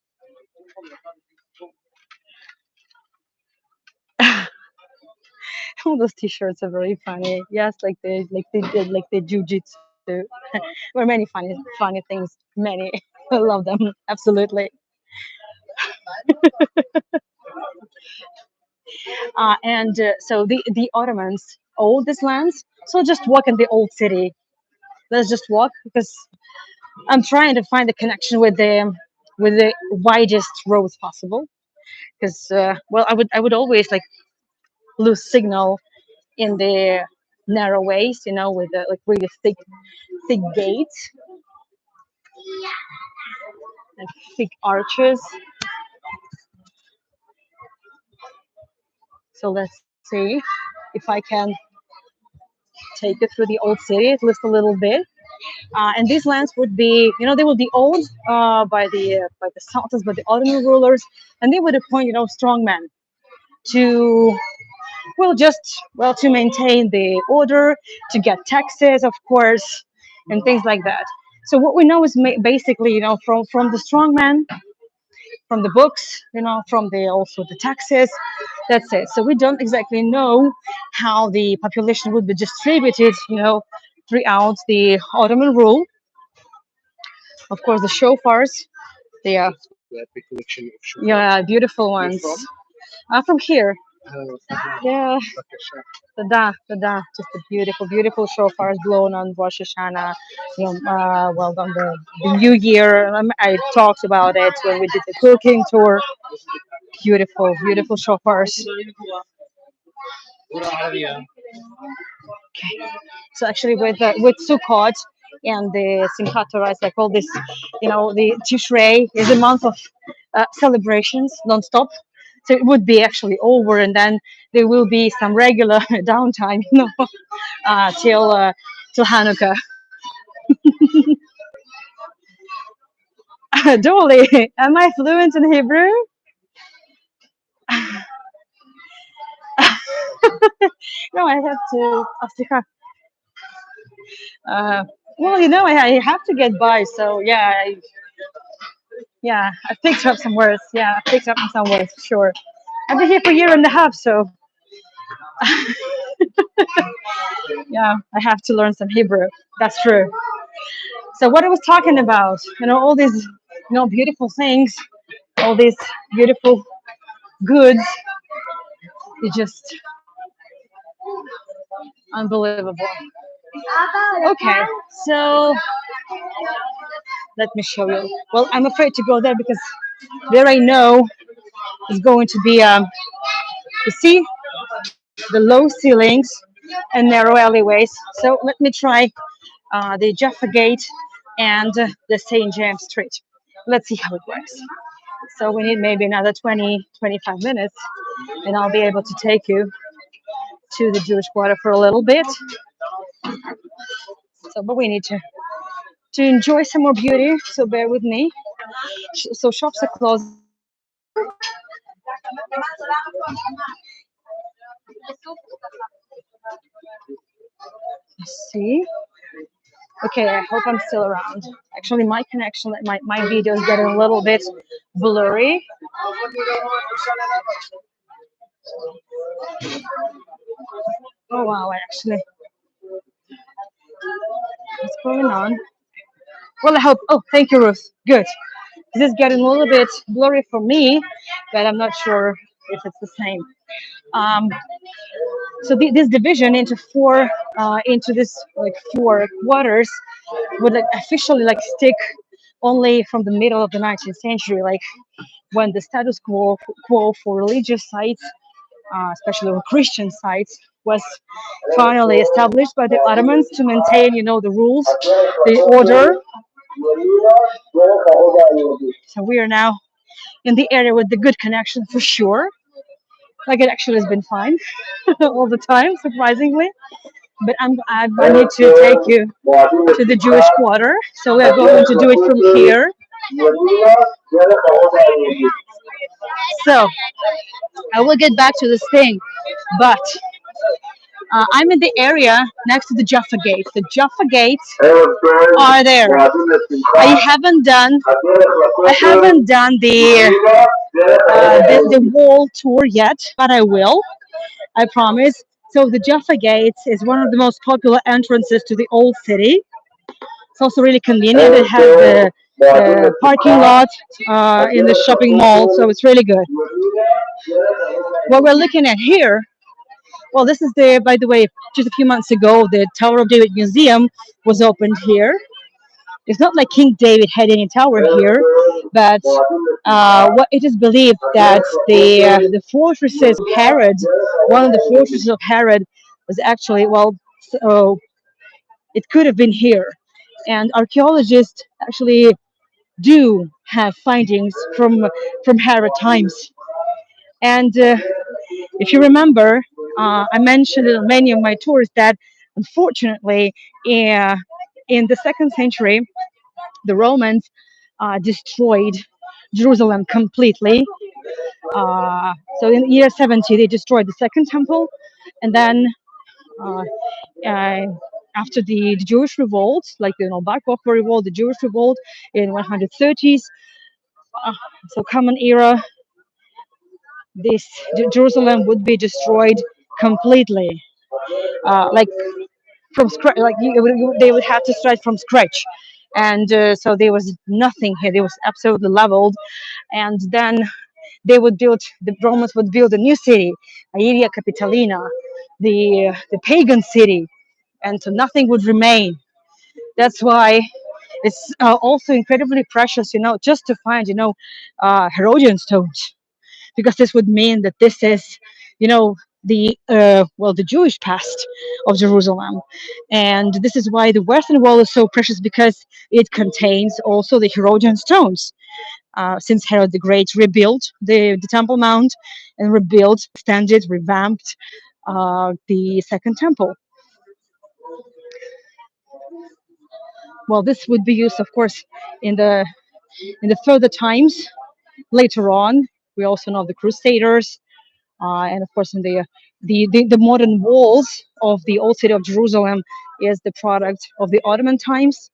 All those T-shirts are very funny. Yes, like they did like the jujitsu. There were many funny things. Many. I love them absolutely. And so the Ottomans owned these lands. So just walk in the old city. Let's just walk because I'm trying to find a connection with the widest roads possible. Because well, I would always like lose signal in the narrow ways, with the like really thick gates, like thick arches. So let's see if I can take it through the old city at least a little bit. And these lands would be, they would be owned by the sultans, by the Ottoman rulers, and they would appoint, strongmen to to maintain the order, to get taxes, of course, and things like that. So what we know is basically, from the strongman, from the books, from the also the taxes. That's it. So we don't exactly know how the population would be distributed, throughout the Ottoman rule. Of course, the shofars, they are yeah, beautiful ones. From here. Yeah. Just a beautiful shofars blown on Rosh Hashanah. Well, on the New Year. I talked about it when we did the cooking tour. Beautiful shofars. Okay. So actually, with Sukkot and the Simchat Torah, it's like all this, the Tishrei is a month of celebrations non-stop. So it would be actually over, and then there will be some regular downtime, till Hanukkah. Dolly, am I fluent in Hebrew? No, I have to. Well, I have to get by. So yeah, I picked up some words. Yeah, I picked up some words. Sure, I've been here for a year and a half, so Yeah, I have to learn some Hebrew. That's true. So what I was talking about, all these, beautiful things, all these beautiful goods, it's just unbelievable. Okay, so let me show you. Well, I'm afraid to go there because there I know is going to be, you see, the low ceilings and narrow alleyways. So let me try the Jaffa Gate and the St. James Street. Let's see how it works. So we need maybe another 20, 25 minutes, and I'll be able to take you to the Jewish Quarter for a little bit. So, but we need to enjoy some more beauty. So bear with me. So shops are closed. Let's see. Okay, I hope I'm still around. Actually, my connection, my video is getting a little bit blurry. Oh wow, what's going on? Well, I hope. Oh, thank you, Ruth. Good. This is getting a little bit blurry for me, but I'm not sure if it's the same. Um, so this division into four, into this like four quarters, would like officially like stick only from the middle of the 19th century, like when the status quo for religious sites, especially on Christian sites, was finally established by the Ottomans to maintain, the rules, the order. So we are now in the area with the good connection for sure. Like it actually has been fine all the time, surprisingly. But I need to take you to the Jewish Quarter. So we are going to do it from here. So I will get back to this thing, but I'm in the area next to the Jaffa Gate. The Jaffa Gates are there. I haven't done the wall tour yet, but I will. I promise. So the Jaffa Gate is one of the most popular entrances to the old city. It's also really convenient. It has the parking lot in the shopping mall, so it's really good. What we're looking at here, well, this is by the way, just a few months ago, the Tower of David Museum was opened here. It's not like King David had any tower here, but what it is believed that the fortresses of Herod, one of the fortresses of Herod, was actually so it could have been here, and archaeologists actually do have findings from Herod times. And if you remember, I mentioned in many of my tours that unfortunately, in the second century, the Romans destroyed Jerusalem completely. So in the year 70, they destroyed the second temple, and then uh, uh, after the Jewish revolt, like the Bar Kokhba revolt, the Jewish revolt in 130s, uh, so Common Era, this Jerusalem would be destroyed completely, like from scratch. Like they would have to start from scratch, and so there was nothing here. There was absolutely leveled, and then the Romans would build a new city, Aelia Capitolina, the pagan city, and so nothing would remain. That's why it's also incredibly precious, just to find, Herodian stones, because this would mean that this is, the Jewish past of Jerusalem, and this is why the Western Wall is so precious, because it contains also the Herodian stones. Since Herod the Great rebuilt the Temple Mount and rebuilt, extended, revamped the Second Temple. Well, this would be used, of course, in the further times later on. We also know the Crusaders, and of course, in the modern walls of the old city of Jerusalem is the product of the Ottoman times.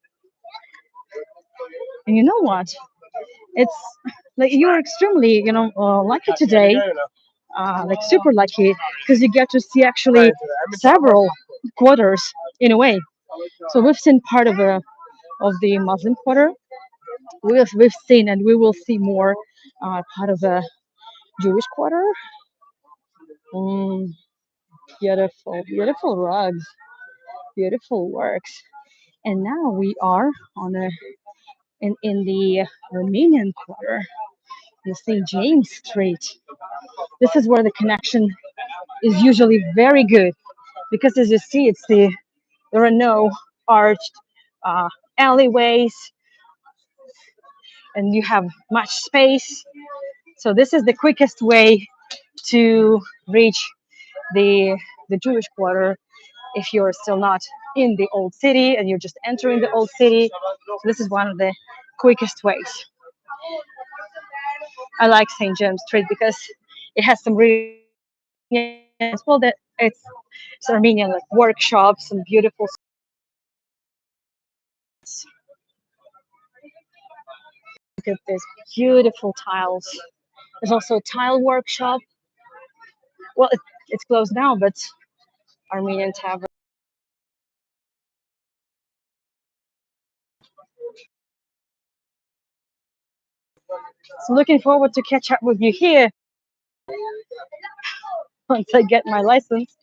And you know what? It's like you're extremely, lucky today like super lucky because you get to see actually several quarters in a way. So we've seen part of the Muslim quarter. We've seen and we will see more part of the Jewish quarter. Mm, beautiful, beautiful rugs, beautiful works. And now we are on a in the Armenian quarter, in St. James Street. This is where the connection is usually very good because, as you see, there are no arched uh, alleyways, and you have much space. So this is the quickest way to reach the the Jewish quarter if you're still not in the old city and you're just entering the old city. So this is one of the quickest ways. I like St. James Street because it has some really as well that it's Armenian like workshops, some beautiful. Look at this beautiful tiles. There's also a tile workshop. Well, it's closed now, but Armenian tavern. So looking forward to catch up with you here once I get my license.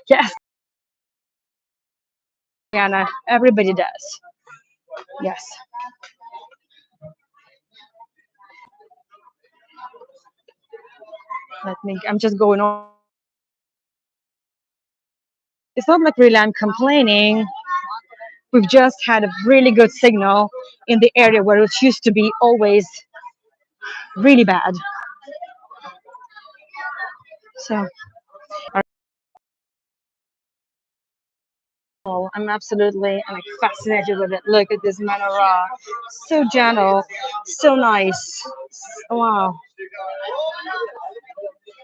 Yes, Anna, everybody does. Yes. I'm just going on. It's not like really I'm complaining. We've just had a really good signal in the area where it used to be always really bad. So I'm absolutely like fascinated with it. Look at this menorah, so gentle, so nice. Wow,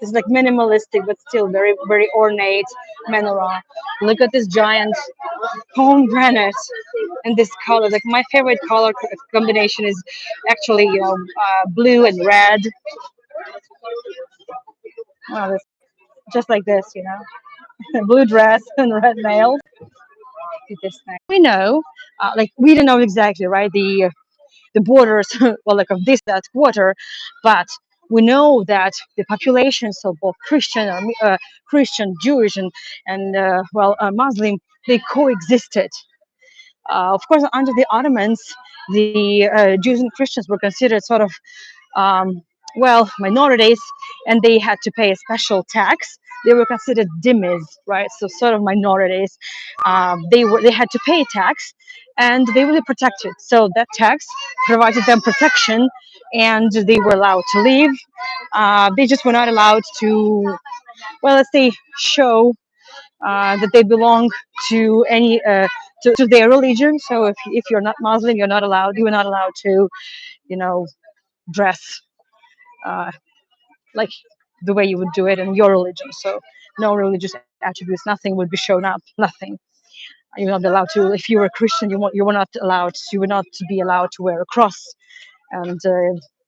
it's like minimalistic but still very very ornate menorah. Look at this giant pomegranate and this color. Like my favorite color combination is actually blue and red. Wow, this, just like this, blue dress and red nails. Look at this thing. We know, like we don't know exactly, right? The borders, well, like of this that quarter, but we know that the populations of both Christian, Jewish, and Muslim, they coexisted. Of course, under the Ottomans, the Jews and Christians were considered sort of um, minorities, and they had to pay a special tax. They were considered dhimmis, right? So sort of minorities. They had to pay tax, and they were protected. So that tax provided them protection, and they were allowed to leave. They just were not allowed to, well, let's say, show that they belong to any to their religion. So if you're not Muslim, you're not allowed. You were not allowed to, you know, dress uh, like the way you would do it in your religion. So no religious attributes, nothing would be shown up, nothing. You're not allowed to. If you were a Christian, you were not allowed. You were not to be allowed to wear a cross and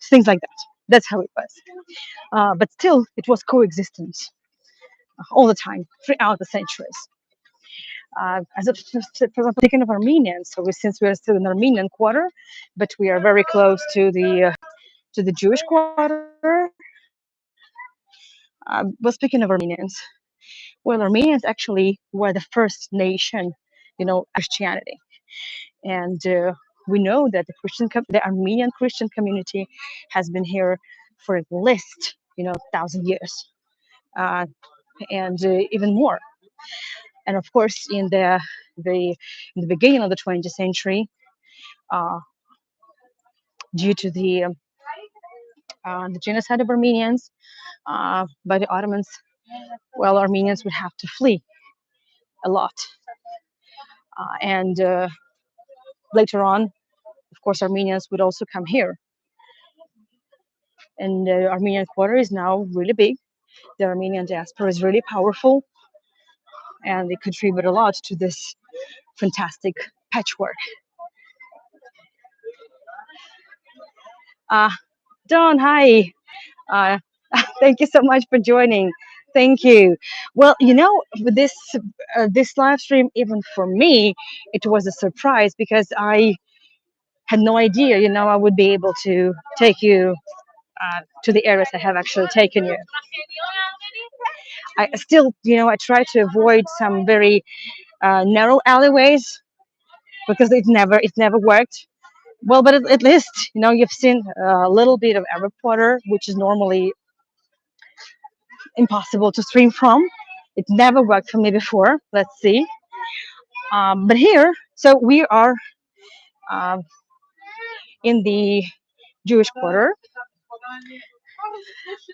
things like that. That's how it was. But still, it was coexistence all the time throughout the centuries. As of speaking of Armenians, so since we are still in Armenian quarter, but we are very close to the Jewish quarter. Well, speaking of Armenians, well, Armenians actually were the first nation, Christianity, and we know that the Armenian Christian community has been here for at least 1,000 years, uh, and even more. And of course, the in the beginning of the 20th century, uh, due to the genocide of Armenians by the Ottomans, well, Armenians would have to flee a lot. And later on, of course, Armenians would also come here. And the Armenian quarter is now really big. The Armenian diaspora is really powerful, and they contribute a lot to this fantastic patchwork. Don, hi. Uh, thank you so much for joining. Thank you. Well, with this live stream, even for me, it was a surprise because I had no idea, I would be able to take you to the areas I have actually taken you. I still, I try to avoid some very narrow alleyways because it never worked. Well, but at least, you've seen a little bit of Arab quarter, which is normally impossible to stream from. It never worked for me before. Let's see. But here, so we are um, in the Jewish quarter,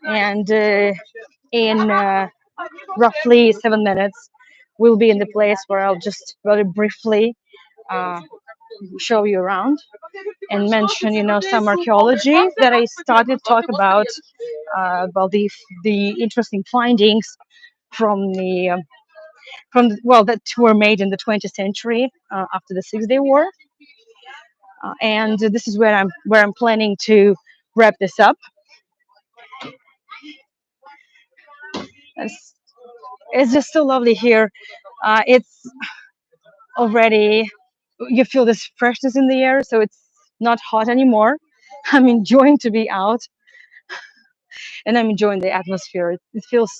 and in roughly 7 minutes, we'll be in the place where I'll just very briefly uh, show you around and mention, some archaeology that I started to talk about the interesting findings from well, that were made in the 20th century after the Six-Day War, and this is where I'm planning to wrap this up. It's, it's just so lovely here. It's already you feel this freshness in the air, so it's not hot anymore. I'm enjoying to be out, and I'm enjoying the atmosphere. It feels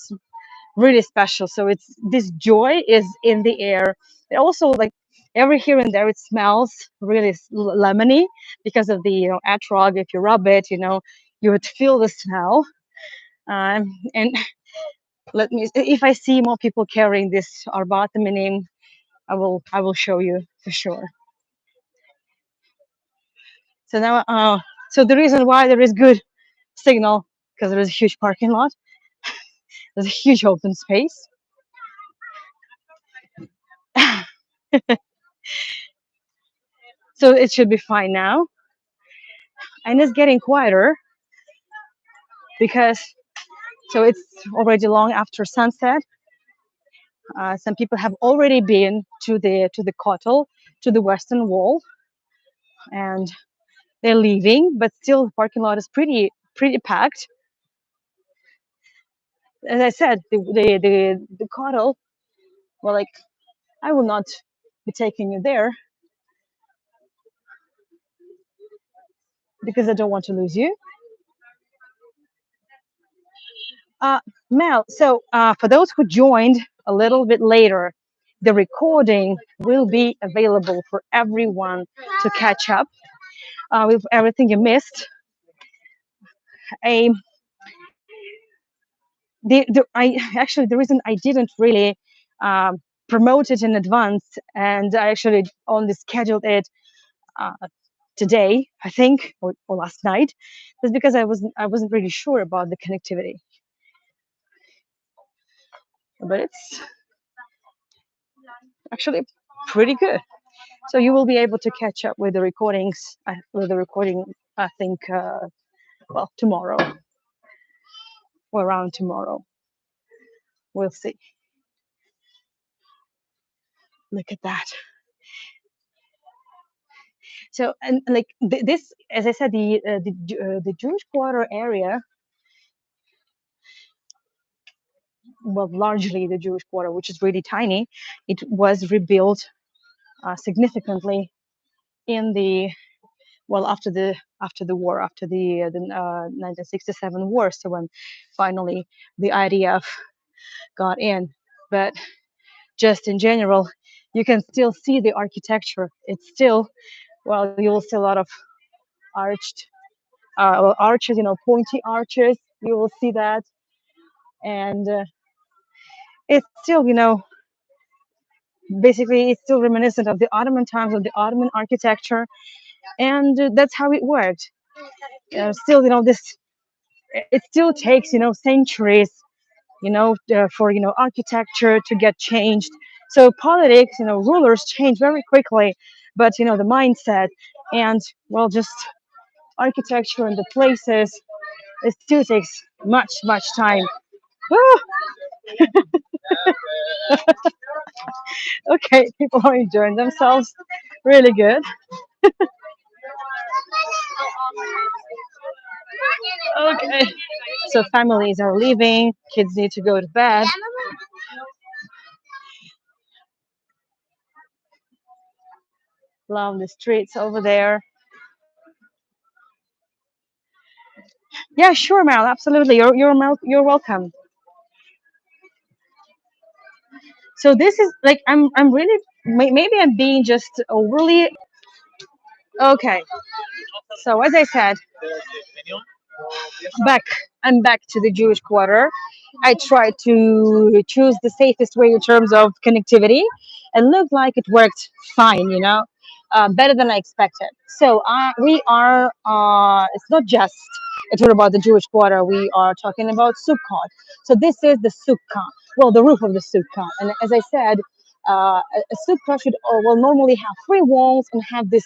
really special. So it's this joy is in the air. It also, like, every here and there, it smells really lemony because of the etrog. If you rub it, you would feel the smell. And let me, if I see more people carrying this arbat minim, I will show you for sure. So now, so the reason why there is good signal, because there is a huge parking lot, there's a huge open space. So it should be fine now, and it's getting quieter because so it's already long after sunset. Some people have already been to the kotel, to the western wall, and they're leaving. But still, the parking lot is pretty packed. As I said, the kotel. Well, like, I will not be taking you there because I don't want to lose you. Uh, Mel, so for those who joined a little bit later, the recording will be available for everyone to catch up with everything you missed. I, I actually, the reason I didn't really um, promote it in advance, and I actually only scheduled it uh, today, I think, or last night, is because I wasn't really sure about the connectivity. But it's actually pretty good. So you will be able to catch up with the recordings, with the recording, I think, well, tomorrow or around tomorrow. We'll see. Look at that. So, and like this, as I said, the Jewish quarter area, well, largely the Jewish quarter, which is really tiny, it was rebuilt significantly in the well after the war, after the 1967 war. So when finally the IDF got in, but just in general, you can still see the architecture. It's still, well, you will see a lot of arched arches, pointy arches. You will see that, and it's still, basically, it's still reminiscent of the Ottoman times, of the Ottoman architecture, and that's how it worked. Still, this it still takes, centuries, for architecture to get changed. So politics, rulers change very quickly, but the mindset and, well, just architecture and the places, it still takes much time. Ah, okay, people are enjoying themselves. Really good. Okay. So families are leaving. Kids need to go to bed. Love the streets over there. Yeah, sure, Mel. Absolutely. You're welcome. So this is like I'm really maybe I'm being just overly okay. So as I said, back I'm back to the Jewish quarter. I tried to choose the safest way in terms of connectivity, and looked like it worked fine. Better than I expected. So we are. It's not just a tour about the Jewish quarter. We are talking about Sukkot. So this is the sukkah. Well, the roof of the sukkah. And as I said, a sukkah should will normally have three walls and have this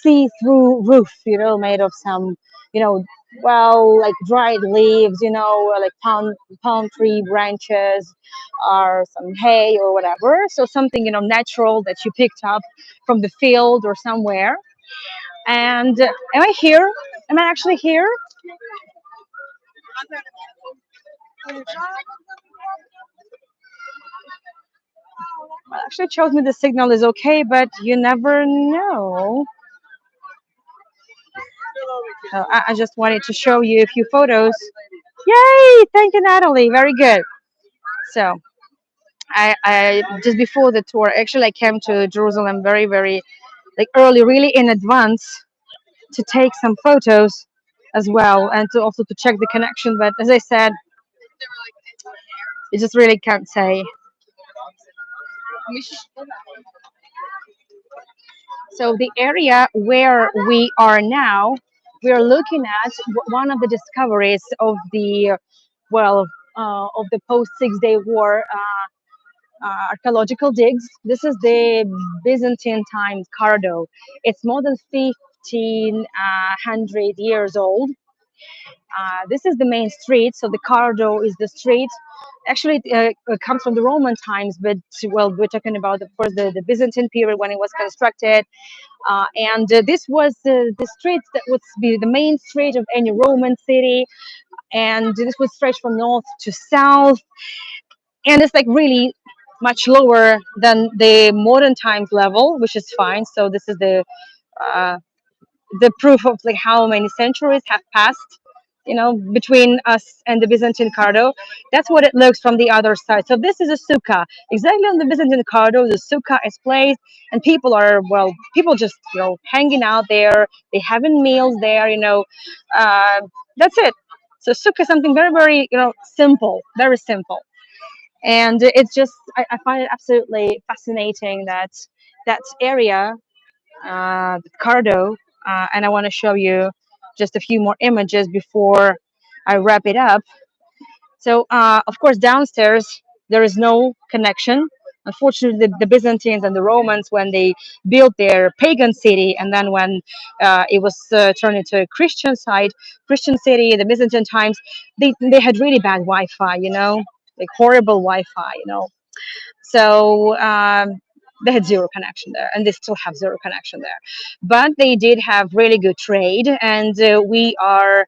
see-through roof. Made of some you know like dried leaves, like palm tree branches or some hay or whatever. So something, natural that you picked up from the field or somewhere. And am I here? Am I actually here? Well, actually, it shows me the signal is okay, but you never know. So I just wanted to show you a few photos. Yay! Thank you, Natalie. Very good. So I just before the tour, actually, I came to Jerusalem very, very like early, really in advance to take some photos as well, and to also to check the connection. But as I said, you just really can't say. So the area where we are now, we are looking at one of the discoveries of the well of the post Six-Day War archaeological digs. This is the Byzantine times cardo. It's more than 1500 years old. This is the main street. So the cardo is the street. Actually, it comes from the Roman times, but well, we're talking about, of course, the Byzantine period when it was constructed. And this was the street that would be the main street of any Roman city. And this would stretch from north to south. And it's like really much lower than the modern times level, which is fine. So this is uh, the proof of like how many centuries have passed, between us and the Byzantine cardo. That's what it looks from the other side. So this is a sukkah. Exactly on the Byzantine cardo, the sukkah is placed, and people just hanging out there. They having meals there. That's it. So sukkah is something very, very simple, very simple. And it's just I find it absolutely fascinating that area, cardo, and I want to show you just a few more images before I wrap it up. So of course downstairs there is no connection. Unfortunately, the Byzantines and the Romans, when they built their pagan city, and then when it was turned into a Christian city, the Byzantine times, they had really bad Wi-Fi, like horrible Wi-Fi, So they had zero connection there, and they still have zero connection there. But they did have really good trade, and we are.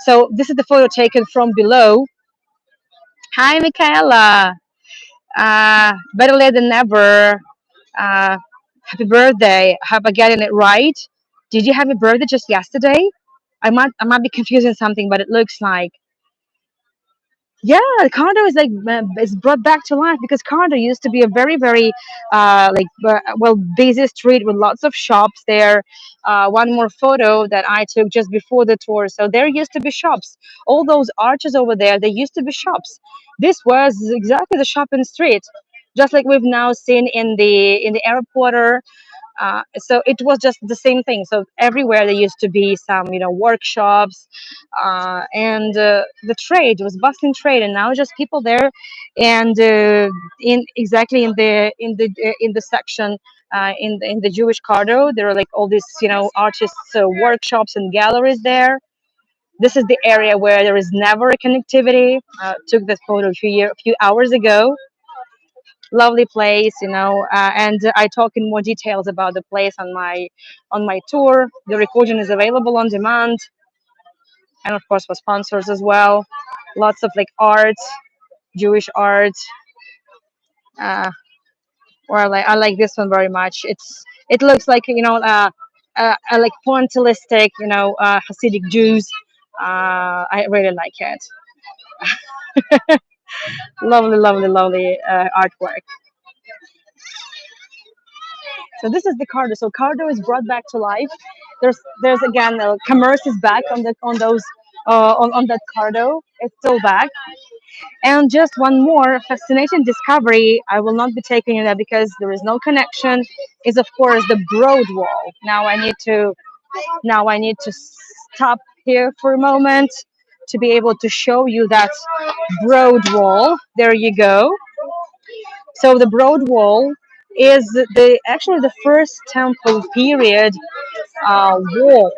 So this is the photo taken from below. Hi, Michaela. Better late than never. Happy birthday. Hope I getting it right. Did you have a birthday just yesterday? I might be confusing something, but it looks like. Yeah, Cardo is like is brought back to life because Cardo used to be a very, very busy street with lots of shops there. One more photo that I took just before the tour. So there used to be shops. All those arches over there, they used to be shops. This was exactly the shopping street, just like we've now seen in the Arab Quarter. So it was just the same thing. So everywhere there used to be some, workshops, and the trade was bustling trade, and now just people there, and in exactly in the section. In the Jewish cardo, there are like all these, artists' workshops and galleries there. This is the area where there is never a connectivity. Took this photo a few hours ago. Lovely place, and I talk in more details about the place on my tour. The recording is available on demand. and of course for sponsors as well. Lots of like art, Jewish art. Uh, or I like this one very much. It looks like like pointillistic, Hasidic Jews. I really like it. Lovely, lovely, lovely artwork. So this is the cardo. So cardo is brought back to life. There's again commerce is back on those on that cardo. It's still back. And just one more fascinating discovery. I will not be taking you there because there is no connection. Is of course the broad wall. Now I need to stop here for a moment to be able to show you that broad wall. There you go. So the broad wall is the actually the first temple period wall.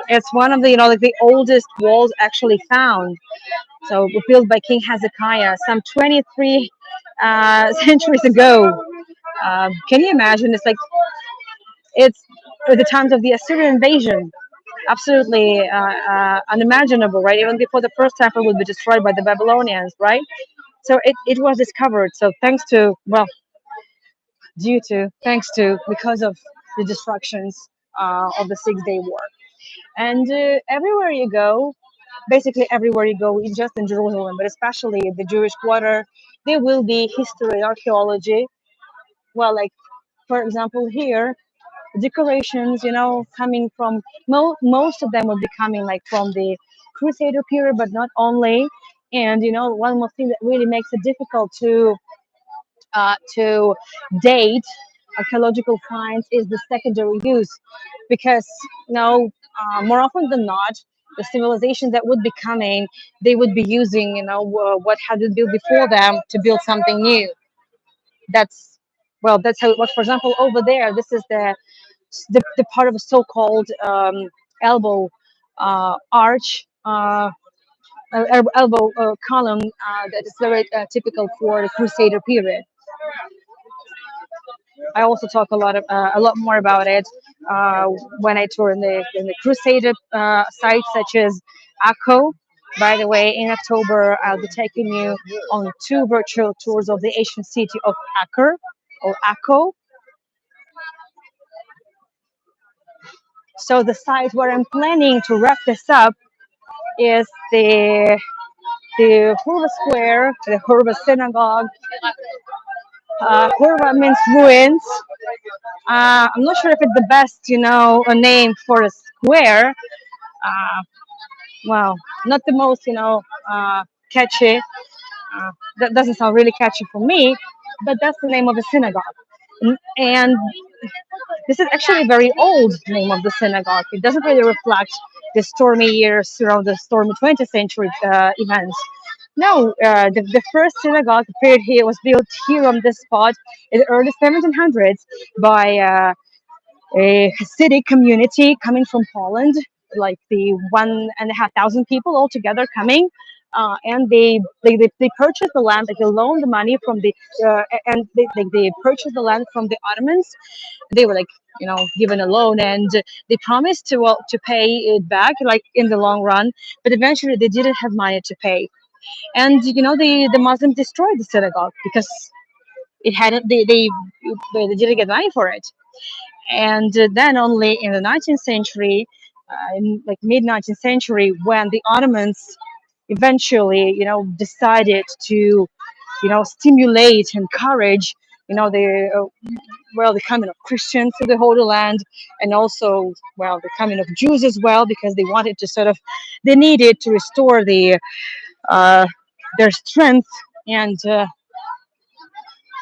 It's one of the like the oldest walls actually found. So built by King Hezekiah some 23 centuries ago. Can you imagine? It's at the times of the Assyrian invasion. Absolutely unimaginable, right? Even before the first temple would be destroyed by the Babylonians, right? So it was discovered. So thanks to because of the destructions of the Six-Day War. And everywhere you go, basically everywhere you go, just in Jerusalem, but especially the Jewish quarter, there will be history, archaeology. Well, like for example, here, decorations, coming from most of them will be coming like from the Crusader period, but not only. And one more thing that really makes it difficult to date archaeological finds is the secondary use, because more often than not, the civilizations that would be coming, they would be using what had been built before them to build something new. That's how it was. For example, over there, this is the part of a so-called elbow arch. Elbow column that is very typical for the Crusader period. I also talk a lot more about it when I tour in the Crusader sites such as Akko. By the way, in October, I'll be taking you on two virtual tours of the ancient city of Akko or Akko. So the site where I'm planning to wrap this up is the Hurva Square, the Hurva Synagogue. Hurva means ruins. I'm not sure if it's the best, a name for a square. Uh, well, not the most, catchy. That doesn't sound really catchy for me, but that's the name of the synagogue. And this is actually a very old name of the synagogue. It doesn't really reflect the stormy years around the stormy 20th century events. No, the first synagogue appeared here was built here on this spot in the early 1700s by a Hasidic community coming from Poland, like the 1,500 people altogether coming. And they purchased the land, like they loaned the money from and they purchased the land from the Ottomans. They were like, given a loan, and they promised to pay it back like in the long run, but eventually they didn't have money to pay. And the Muslims destroyed the synagogue because it hadn't they didn't get money for it. And then only in the 19th century, in like mid 19th century, when the Ottomans eventually decided to stimulate, encourage the the coming of Christians to the Holy Land, and also the coming of Jews as well, because they wanted to they needed to restore uh, their strength. And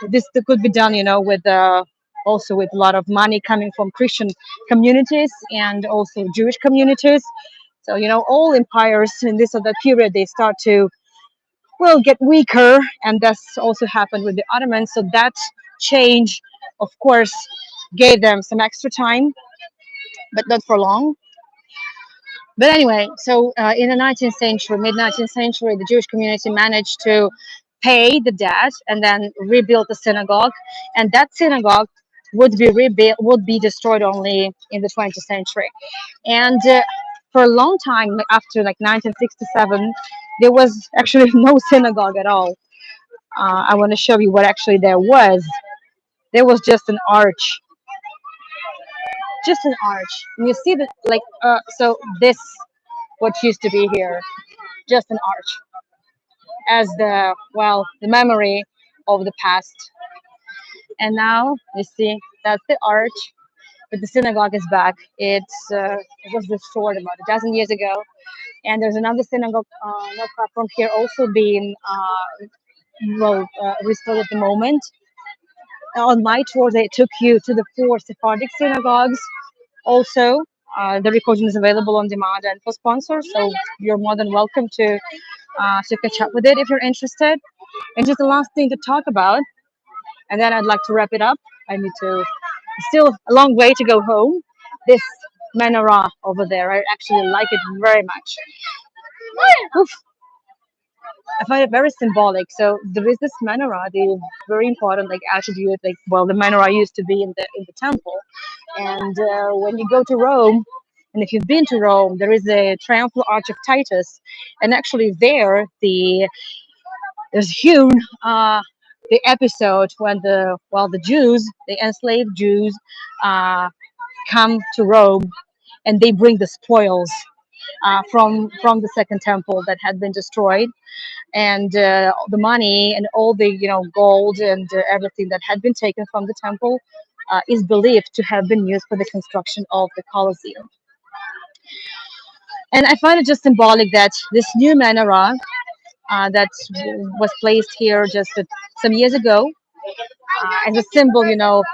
this could be done with also with a lot of money coming from Christian communities and also Jewish communities. So all empires in this or that period, they start to get weaker, and that's also happened with the Ottomans. So that change, of course, gave them some extra time, but not for long. But anyway, so in the 19th century, mid 19th century, the Jewish community managed to pay the debt and then rebuild the synagogue. And that synagogue would be destroyed only in the 20th century. And for a long time, like after like 1967, there was actually no synagogue at all. I want to show you what actually there was. There was just an arch. And you see that, like, so this, what used to be here, just an arch, as the memory of the past. And now you see that's the arch, but the synagogue is back. It was restored about a dozen years ago, and there's another synagogue not far from here, also being restored at the moment. On my tour, they took you to the four Sephardic synagogues. Also, the recording is available on demand and for sponsors, so you're more than welcome to catch up with it if you're interested. And just the last thing to talk about, and then I'd like to wrap it up. I need to still a long way to go home. This menorah over there, I actually like it very much. Oof. I find it very symbolic. So there is this menorah, the very important like attribute, like well, the menorah used to be in the temple, and when you go to Rome, and if you've been to Rome, there is a triumphal arch of Titus, and actually there's hewn the episode when the Jews, the enslaved Jews, uh, come to Rome, and they bring the spoils from the second temple that had been destroyed, and the money and all the gold and everything that had been taken from the temple is believed to have been used for the construction of the Colosseum. And I find it just symbolic that this new menorah that was placed here just some years ago as a symbol, of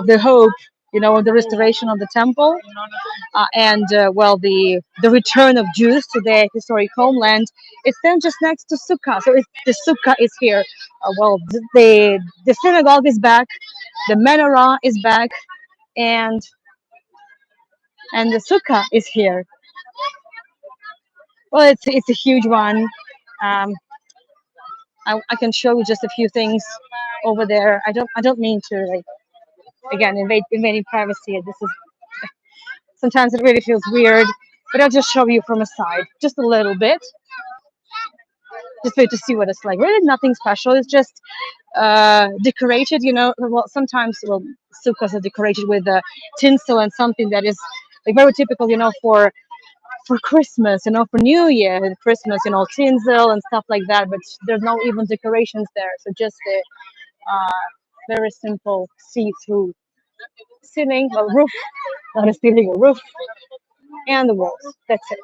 the hope, of the restoration of the temple, and the return of Jews to their historic homeland. It's then just next to Sukkot, so the Sukkah is here. The synagogue is back, the menorah is back, and the Sukkah is here. Well, it's a huge one. Um, I can show you just a few things over there. I don't mean to like again invading privacy. This is sometimes it really feels weird, but I'll just show you from a side, just a little bit, just for you to see what it's like. Really, nothing special. It's just decorated. Well, sometimes sukkahs are decorated with tinsel and something that is like very typical. For Christmas, for New Year, and Christmas, tinsel and stuff like that. But there's no even decorations there. So just a very simple see-through ceiling, roof, not a ceiling, a roof, and the walls. That's it.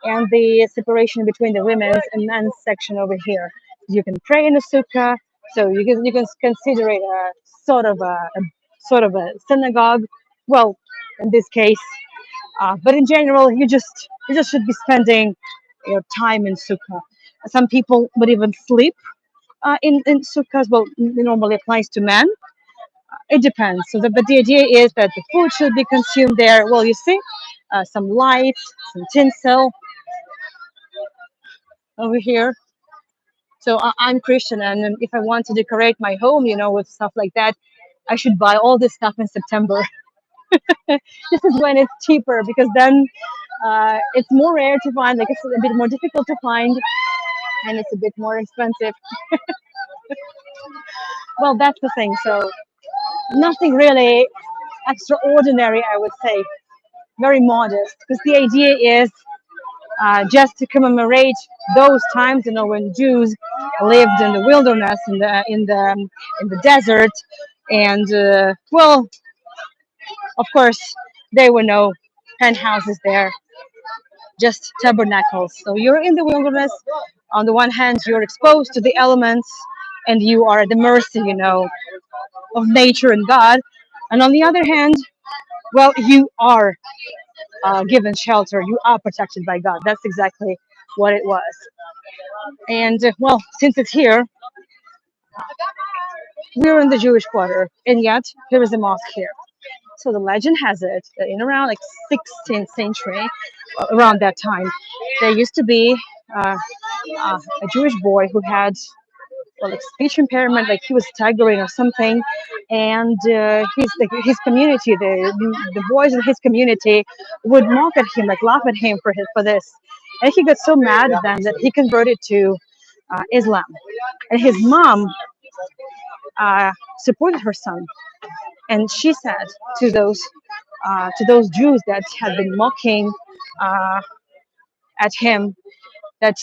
And the separation between the women's and men's section over here. You can pray in the sukkah, so you can consider it a sort of a synagogue. Well, in this case, but in general, you just should be spending your time in sukkah. Some people would even sleep in sukkahs. Well, it normally applies to men. It depends. But the idea is that the food should be consumed there. Well, you see, some lights, some tinsel over here. So I'm Christian, and if I want to decorate my home, with stuff like that, I should buy all this stuff in September. This is when it's cheaper because then it's more rare to find. Like it's a bit more difficult to find, and it's a bit more expensive. Well, that's the thing. So nothing really extraordinary, I would say. Very modest, because the idea is just to commemorate those times, when Jews lived in the wilderness, in the desert, and of course, there were no penthouses there, just tabernacles. So you're in the wilderness. On the one hand, you're exposed to the elements, and you are at the mercy, of nature and God. And on the other hand, well, you are given shelter. You are protected by God. That's exactly what it was. And since it's here, we're in the Jewish quarter, and yet there is a mosque here. So the legend has it that in around like 16th century, around that time, there used to be a Jewish boy who had well, like speech impairment, like he was staggering or something, and his community, the boys in his community would mock at him, like laugh at him for this, and he got so mad at them that he converted to Islam, and his mom supported her son, and she said to those Jews that had been mocking uh, at him that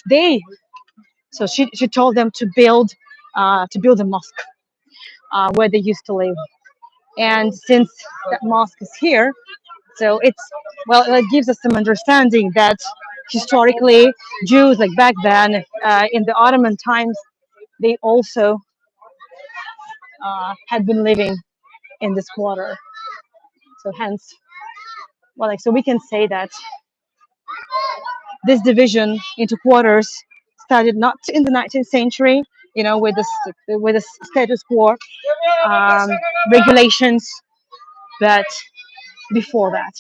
she told them to build a mosque where they used to live. And since that mosque is here, so it gives us some understanding that historically Jews, like back then in the Ottoman times, they also had been living in this quarter. So hence, so we can say that this division into quarters started not in the 19th century, with the status quo um, regulations, but before that.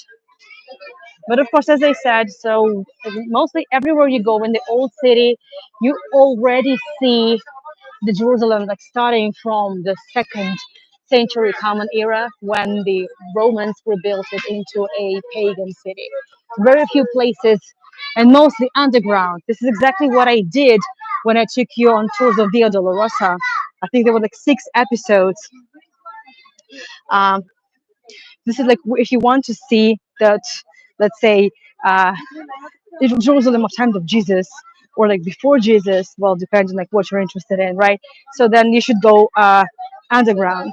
But of course, as I said, so mostly everywhere you go in the old city, you already see the Jerusalem, like starting from the second century Common Era, when the Romans rebuilt it into a pagan city. Very few places, and mostly underground. This is exactly what I did when I took you on tours of Via Dolorosa. I think there were like 6 episodes. Um, this is like if you want to see that, let's say, uh, Jerusalem of times of Jesus, or like before Jesus, well, depends on like what you're interested in, right? So then you should go underground.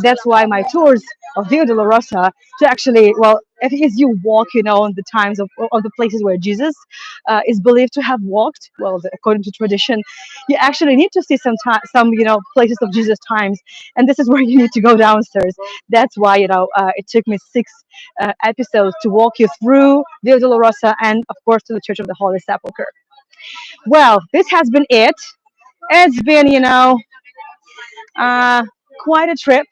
That's why my tours of Via Dolorosa, to actually, well, as you walk, in the times of the places where Jesus is believed to have walked, well, according to tradition, you actually need to see some places of Jesus times, and this is where you need to go downstairs. That's why it took me 6 episodes to walk you through Via Dolorosa and of course to the Church of the Holy Sepulchre. Well, this has been it. It's been uh, quite a trip,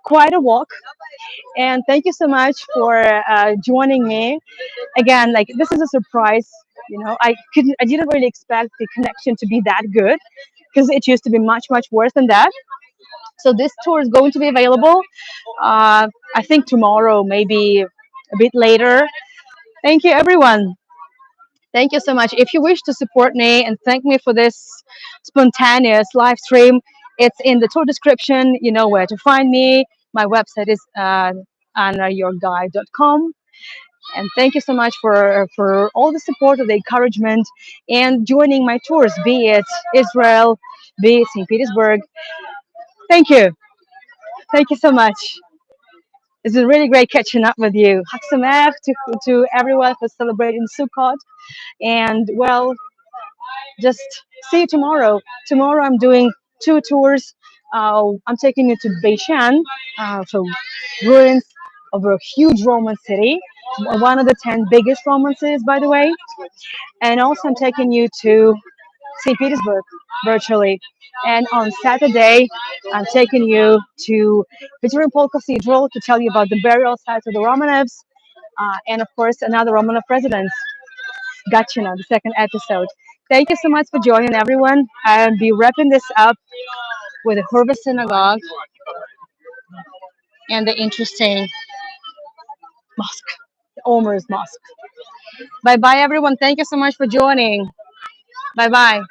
quite a walk, and thank you so much for joining me again. Like, this is a surprise. I didn't really expect the connection to be that good, because it used to be much worse than that. So this tour is going to be available, I think tomorrow, maybe a bit later. Thank you, everyone. Thank you so much. If you wish to support me and thank me for this spontaneous live stream, it's in the tour description. You know where to find me. My website is annayourguide.com. And thank you so much for all the support, the encouragement, and joining my tours, be it Israel, be it St. Petersburg. Thank you. Thank you so much. It's been really great catching up with you. Chag Sameach to everyone who's celebrating Sukkot. And well, just see you tomorrow. Tomorrow I'm doing 2 tours. I'm taking you to Beishan, so ruins of a huge Roman city, one of the 10 biggest Roman cities, by the way. And also I'm taking you to St. Petersburg virtually. And on Saturday, I'm taking you to Victoria Paul Cathedral to tell you about the burial sites of the Romanovs, and of course another Romanov residence, Gatchina, the second episode. Thank you so much for joining, everyone. I'll be wrapping this up with the Hurva synagogue and the interesting mosque, the Omer's mosque. Bye bye, everyone. Thank you so much for joining. Bye bye.